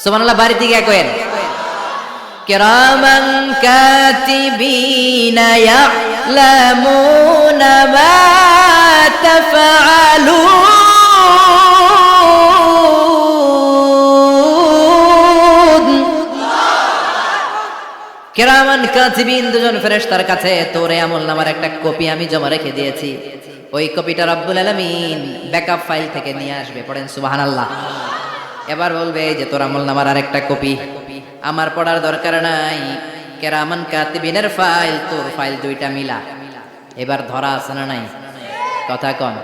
সুবহানাল্লাহ। বাড়িতে গিয়ে কইেন কিরামান কাতিবিন ইয়ালামুনা মা তাফআলুন। কিরামান কাতিবিন দুজন ফেরেশতার কাছে তোর আমলনামার একটা কপি আমি জমা রেখে দিয়েছি। ওই কপিটা রব্বুল আলামিন ব্যাকআপ ফাইল থেকে নিয়ে আসবে। পড়েন সুবহানাল্লাহ। এবার বলবে যে তোর আমলনামার আরেকটা কপি আমার পড়ার দরকার নাই, কিরামান কাতিবিনের ফাইল তোর ফাইল দুইটা মিলা। এবার ধরা আছে না নাই? কথা কন।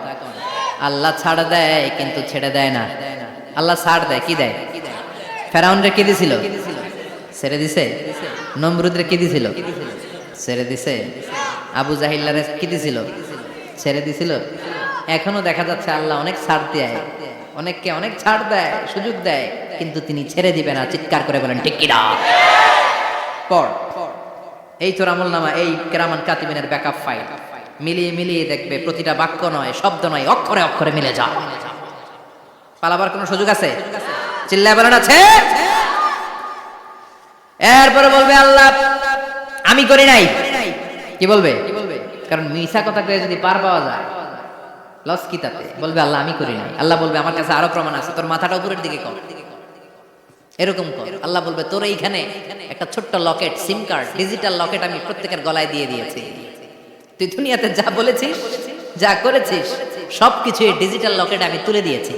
আল্লাহ ছাড় দেয় কিন্তু ছেড়ে দেয় না। আল্লাহ ছাড় দেয়, কি দেয়? ফেরাউন রে কি দিছিল? ছেড়ে দিছে? নমরুদের কি দিছিল? ছেড়ে দিছে। আবু জাহিল্লারে কি দিছিল? ছেড়ে দিছিল। এখনো দেখা যাচ্ছে আল্লাহ অনেক ছাড় দেয়, অনেককে অনেক ছাড় দেয়, সুযোগ দেয়, কিন্তু তিনি ছেড়ে দিবে না। চিৎকার করে বলেন ঠিক কিনা? পড়, এই তোর আমল নামা, এই কেরামান কাতিবিনের ব্যাকআপ ফাইল মিলিয়ে মিলিয়ে দেখবে প্রতিটা বাক্য নয়, শব্দ নয়, অক্ষরে অক্ষরে মিলে যা। পালাবার কোনো সুযোগ আছে? চিল্লায় বলেন আছে। এরপরে বলবে আল্লাহ আমি করি নাই। কি বলবে? কারণ মিছা কথা কয়ে যদি পার পাওয়া যায় লস কি তাতে? বলবে আল্লাহ আমি করি নাই। আল্লাহ বলবে আমার কাছে আরো প্রমাণ আছে, তোর মাথাটা উপরের দিকে কর, এরকম কর। আল্লাহ বলবে তোর এইখানে একটা ছোট্ট লকেট, সিম কার্ড, ডিজিটাল লকেট আমি প্রত্যেকের গলায় দিয়ে দিয়েছি। তুই দুনিয়াতে যা বলেছিস, যা করেছিস, সবকিছু এই ডিজিটাল লকেট আমি তুলে দিয়েছি।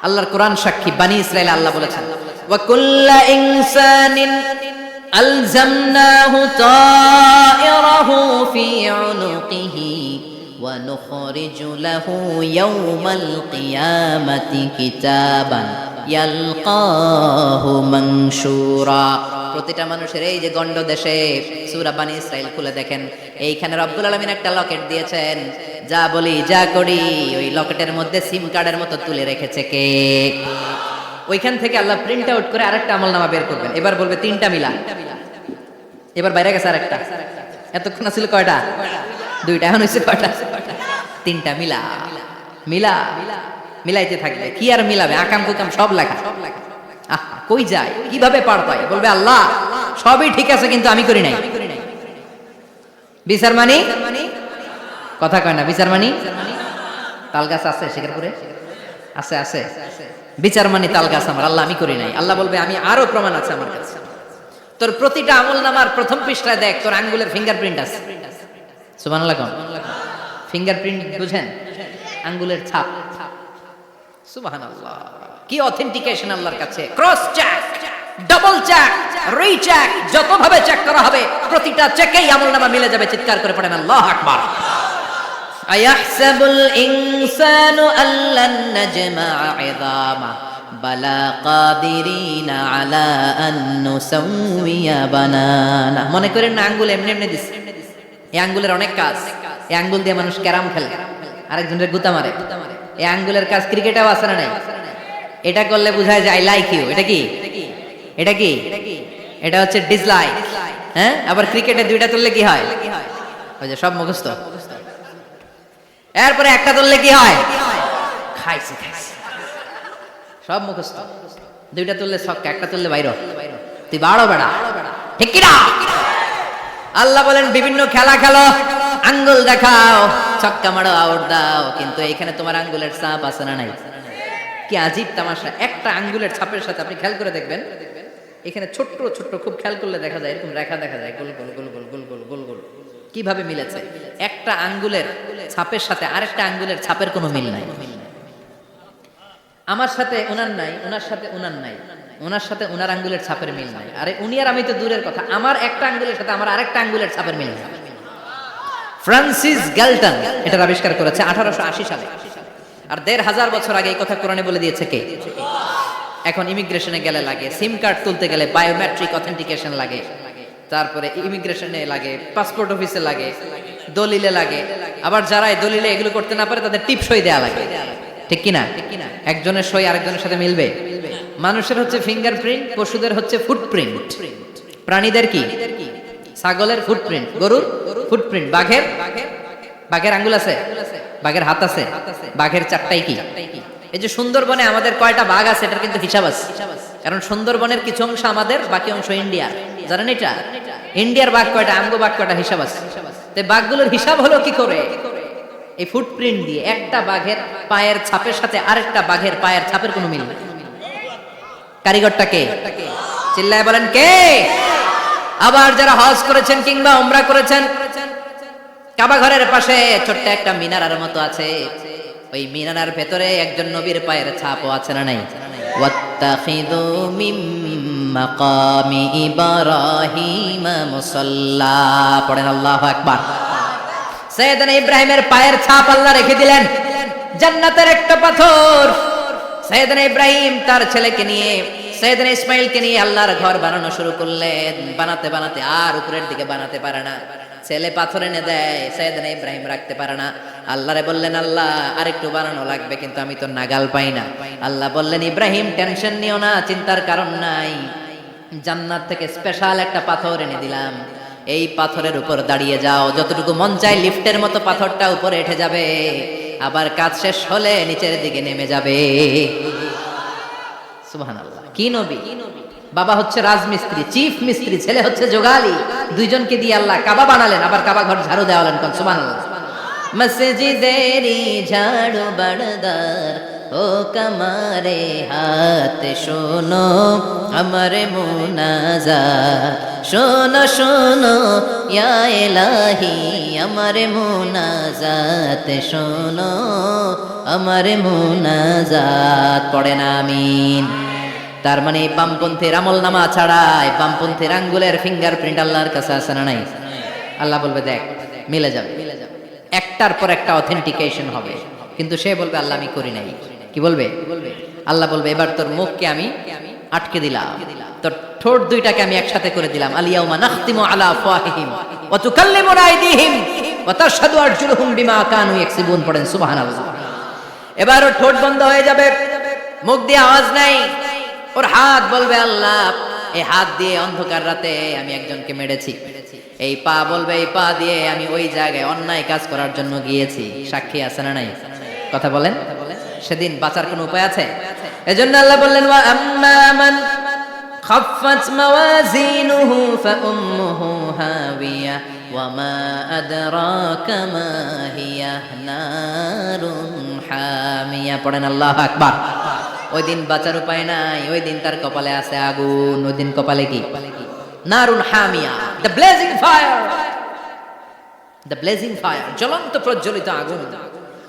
আল্লাহর কোরআন সাক্ষী, বানি ইসরাইল আল্লাহ বলেছেন ওয়া কুল্লা ইনসানিন আলজামনাহু তায়রাহু ফি উনুকিহি ওয়া নুখরিজু লাহু ইয়াওমাল কিয়ামাতি কিতাবান ইয়ালকাহু মানশুরা। প্রতিটা মানুষের এই যে গন্ড দেশে সূরা বানি ইসরাইল খুলে দেখেন, এইখানে রব্বুল আলামিন একটা লকেট দিয়েছেন। যা বলি যা করি ওই লকেটের মধ্যে সিম কার্ডের মতো তুলে রেখেছে কে? ওইখান থেকে আল্লাহ প্রিন্ট আউট করে আরেকটা আমলনামা বের করবেন। এবার বলবে তিনটা মিলা, এবার বাইরে গেছে আরেকটা। এতক্ষণ ছিল কয়টা? দুইটা। এখন হয়েছে কয়টা? তিনটা। মিলা মিলা মিলাইতে থাকবে। কি আর মিলাবে? আকাম কুকাম সব লেখা। কই যায়, কিভাবে পার পায়? বলবে আল্লাহ সবই ঠিক আছে কিন্তু আমি করি নাই। বিচার মানি কথা কয় না। বিচার মানি তাল গাছ আছে শিকারপুরে? আছে আছে। বিচার মানি তাল গাছ আমার। আল্লাহ আমি করি নাই। আল্লাহ বলবে আমি আরো প্রমাণ আছে আমার কাছে। তোর প্রতিটা আমলনামার প্রথম পৃষ্ঠায় দেখ তোর আঙ্গুলের ফিঙ্গারপ্রিন্ট আছে। সুবহানাল্লাহ। ফিঙ্গারপ্রিন্ট বুঝেন? আঙ্গুলের ছাপ। সুবহানাল্লাহ, কি অথেন্টিকেশন আল্লাহর কাছে। Cross check, double check, recheck, যত ভাবে চেক করা হবে প্রতিটা চেকেই আমলনামা মিলে যাবে। চিৎকার করে পড়েন আল্লাহু আকবার। আয়াহসাবুল ইনসানু আল্লান নাজমা'a 'ইযামা বালা কাদিরিনা আলা আন নুসাউইয়া বানানা। মনে করেন না আঙ্গুল এমনি এমনি দিছে। এই আঙ্গুলের অনেক কাজ। এই আঙ্গুল দিয়ে মানুষ ক্যারাম খেলে, আরেকজনের গুতা মারে। এই আঙ্গুলের কাজ ক্রিকেটেও আছে না নাই? এটা করলে বোঝায় যে আই লাইক ইউ। এটা কি? এটা কি? এটা হচ্ছে ডিসলাইক। হ্যাঁ, আবার ক্রিকেটে দুইটা তুললে কি হয়? ওই যে সব মুখস্থ। এরপরে একটা তুললে কি হয়? খাইছে খাইছে, সব মুখস্থ। দুইটা তুললে ছক্কা, একটা তুললে বাইরে। তুই বাড়ো বেড়া, ঠিক কি না? আল্লাহ বলেন বিভিন্ন খেলা খেলো, আঙ্গুল দেখাও, ছক্কা মারো, আউট দাও, কিন্তু এখানে তোমার আঙ্গুলের ছাপ আছে না নাই? কি আজীব তামাশা! একটা আঙ্গুলের ছাপের সাথে আপনি খেয়াল করে দেখবেন, এখানে ছোট্ট ছোট্ট খুব খেয়াল করলে দেখা যায় এরকম রেখা দেখা যায়, গোল গোল গোল গোল গোল গোল গোল গোল। কিভাবে মিলেছে? একটা আঙ্গুলের ছাপের সাথে আরেকটা আঙ্গুলের ছাপের কোনো মিল নাই। আমার সাথে ওনার নাই, ওনার সাথে ওনার নাই, ওনার সাথে ওনার আঙ্গুলের ছাপের মিল নাই। আরে উনি আর আমি তো দূরের কথা, আমার একটা আঙ্গুলের সাথে আমার আরেকটা আঙ্গুলের ছাপের মিল নাই। ফ্রান্সিস গ্যালটন এটার আবিষ্কার করেছে 1880 সালে। আর 1500 বছর আগে এই কথা কোরআনে বলে দিয়েছে কে? এখন ইমিগ্রেশনে গেলে লাগে, সিম কার্ড তুলতে গেলে বায়োমেট্রিক অথেন্টিকেশন লাগে, তারপরে ইমিগ্রেশনে লাগে, পাসপোর্ট অফিসে লাগে, দলিলে লাগে। আবার যারা এই দলিলে এগুলো করতে না পারে তাদের টিপ সই দেয়া লাগে, ঠিক কিনা? একজনের সই আরেকজনের সাথে মিলবে? মানুষের হচ্ছে ফিঙ্গারপ্রিন্ট, পশুদের হচ্ছে ফুটপ্রিন্ট। প্রাণীদের কি? ছাগলের ফুটপ্রিন্ট, গরুর ফুটপ্রিন্ট, বাঘের আঙ্গুল আছে, বাঘের হাত আছে, বাঘের চারটাই কি? এই যে সুন্দরবনে আমাদের কয়টা বাঘ আছে এটার কিন্তু হিসাব আছে, কারণ সুন্দরবনের কিছু অংশ আমাদের, বাকি অংশ ইন্ডিয়ার। জানেন এটা? ইন্ডিয়ার বাঘ কয়টা, আমগো বাঘ কয়টা, হিসাব আছে। তো বাঘগুলোর হিসাব হলো কি করে? এই ফুটপ্রিন্ট দিয়ে। একটা বাঘের পায়ের ছাপের সাথে আরেকটা বাঘের পায়ের ছাপের কোনো মিল নেই। কারিগরটা কে? চিল্লায় বলেন কে? আবার যারা হজ করেছেন কিংবা উমরা করেছেন, কাবা ঘরের পাশে ছোট্ট একটা মিনারের মতো আছে, ওই মিনারের ভেতরে একজন নবীর পায়ের ছাপও আছে না নাই? ওয়াত্তাখিযু মিম মাকামি ইব্রাহিম মুসাল্লা। পড়েন আল্লাহু আকবার। সাইয়েদনা ইব্রাহিমের পায়ের ছাপ আল্লাহ রেখে দিলেন জান্নাতের একটা পাথর। সাইয়েদনা ইব্রাহিম তার ছেলেকে নিয়ে সাইয়েদনা ইসমাঈলকে নিয়ে আল্লাহর ঘর বানানো শুরু করলেন। বানাতে বানাতে আর উপরের দিকে বানাতে পারে না, ছেলে পাথর এনে দেয়, সাইয়েদনা ইব্রাহিম রাখতে পারে না। আল্লাহরে বললেন, আল্লাহ আরেকটু বানানো লাগবে, কিন্তু আমি তো নাগাল পাই না। আল্লাহ বললেন, ইব্রাহিম টেনশন নিও না, চিন্তার কারণ নাই, জান্নাত থেকে স্পেশাল একটা পাথর এনে দিলাম, এই পাথরের উপর দাঁড়িয়ে যাও, যতটুকু মন চায় লিফটের মতো পাথরটা উপরে উঠে যাবে, আবার কাজ শেষ হলে নিচের দিকে নেমে যাবে। সুবহানাল্লাহ। কি নবী! বাবা হচ্ছে রাজমিস্ত্রি, চিফ মিস্ত্রি, ছেলে হচ্ছে যোগালী, দুইজনকে দিয়ে আল্লাহ কাবা বানালেন, আবার কাবা ঘর ঝাড়ু দেওয়ালেন। কোন সুবহানাল্লাহ। মসজিদেরি ঝাড়ু বারদার ও কমারে হাত শোনো আমার মুনাজাত, শোনো শোনো ইয়া ইলাহি আমার মুনাজাত, শোনো আমার মুনাজাত। পড়েন আমিন। তার মানে বামপন্থীর আমল নামা ছাড়াই বামপন্থীর আঙ্গুলের ফিঙ্গারপ্রিন্ট আল্লাহর কাছে আছে না নাই? আল্লাহ বলবে দেখ মিলে যাবে, একটার পর একটা অথেন্টিকেশন হবে, কিন্তু সে বলবে আল্লাহ আমি করি নাই। কি বলবে? আল্লাহ বলবে এবার তোর মুখকে আমি আটকে দিলাম, তোর ঠোঁট দুইটাকে আমি একসাথে করে দিলাম। আলিয়াউমা নাখতিমু আলা আফওয়াহিহিম ওয়া তুকাল্লিমুনা আইদিহিম ওয়া তাশহাদু আরজুলুহুম বিমা কানু ইয়াকসিবুন। পড়েন সুবহানাল্লাহ। এবার ওর ঠোঁট বন্ধ হয়ে যাবে, মুখ দিয়ে আওয়াজ নাই। ওর হাত বলবে আল্লাহ এই হাত দিয়ে অন্ধকার রাতে আমি একজনকে মেরেছি। এই পা বলবে এই পা দিয়ে আমি ওই জায়গায় অন্যায় কাজ করার জন্য গিয়েছি। সাক্ষী আছে না নাই? কথা বলেন। সেদিন বাঁচার কোনো উপায় আছে? এজন্য আল্লাহ বললেন ওয়া আম্মা মান খাফফাত মাওয়াজিনুহু ফাউম্মুহু হাবিয়া ওয়া মা আদরাকা মা হিয়া নারুন হামিয়া। পড়েন আল্লাহু আকবার। ওই দিন বাঁচার উপায় নাই, ওই দিন তার কপালে আছে আগুন। ওই দিন কপালে কি? নারুন হামিয়া, the blazing fire, the blazing fire, জ্বলন্ত প্রজ্বলিত আগুন।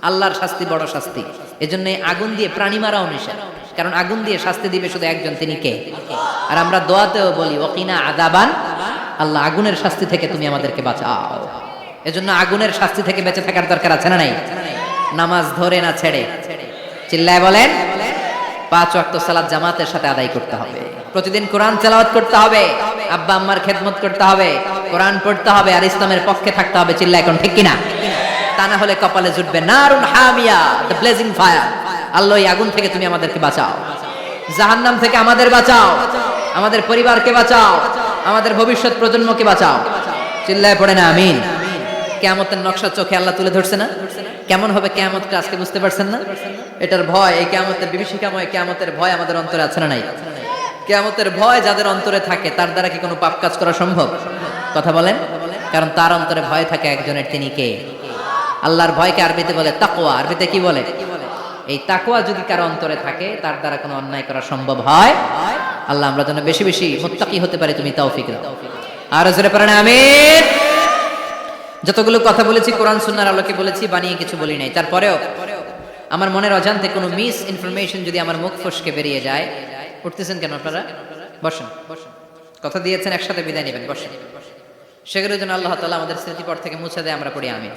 আল্লাহর শাস্তি বড় শাস্তি। এজন্য আগুন দিয়ে প্রাণী মারাও নিষেধ, কারণ আগুন দিয়ে শাস্তি দিবে শুধু একজন, তিনি কে? আর আমরা দোয়াতেও বলি ওয়াকিনা আযাবান, আল্লাহ আগুনের শাস্তি থেকে তুমি আমাদেরকে বাঁচাও। এজন্য আগুনের শাস্তি থেকে বেঁচে থাকার দরকার আছে না নাই? নামাজ ধরে না ছেড়ে, চিল্লায় বলেন। 5 ওয়াক্ত সালাত জামাতের সাথে আদায় করতে হবে, প্রতিদিন কোরআন তেলাওয়াত করতে হবে, আব্বা আম্মার খেদমত করতে হবে, কোরআন পড়তে হবে, আর ইসলামের পক্ষে থাকতে হবে। চিল্লায় এখন ঠিক কিনা? তা না হলে কপালে জুটবে নারুন হামিয়া, দ্য ব্লেজিং ফায়ার। আল্লাহ এই আগুন থেকে তুমি আমাদেরকে বাঁচাও, জাহান্নাম থেকে আমাদের বাঁচাও, আমাদের পরিবারকে বাঁচাও, আমাদের ভবিষ্যৎ প্রজন্মকে বাঁচাও। চিল্লায় পড়ে না আমিন। কিয়ামতের নকশা চোখে আল্লাহ তুলে ধরছে না? কেমন হবে কিয়ামতটা আজকে বুঝতে পারছেন না? এটার ভয়, এই কিয়ামতের বিভীষিকাময় কিয়ামতের ভয় আমাদের অন্তরে আছে না নাই? কিয়ামতের ভয় যাদের অন্তরে থাকে তার দ্বারা কি কোনো পাপ কাজ করা সম্ভব? কথা বলেন। কারণ তার অন্তরে ভয় থাকে একজনের, তিনি কে? আল্লাহর ভয়কে আরবিতে বলে তাকওয়া। আরবিতে কি বলে? এই তাকওয়া যদি কারো অন্তরে থাকে তার দ্বারা কোনো অন্যায় করা সম্ভব হয়। আল্লাহ আমরা যেন বেশি বেশি মুত্তাকি হতে পারি, তুমি তৌফিক দাও। আর জোরে পড়েন আমিন। যতগুলো কথা বলেছি কোরআন সুন্নাহর আলোকে বলেছি, বানিয়ে কিছু বলি নাই। তারপরেও আমার মনের অজান্তে কোনো মিস ইনফরমেশন যদি আমার মুখ ফসকে বেরিয়ে যায়, উঠতেছেন কেন আপনারা? বসেন, কথা দিয়েছেন একসাথে বিদায় নেবেন, বসেন। সেগুলোর জন্য আল্লাহ তাআলা আমাদের স্মৃতিপট থেকে মুছে দেয়, আমরা পড়ি আমিন।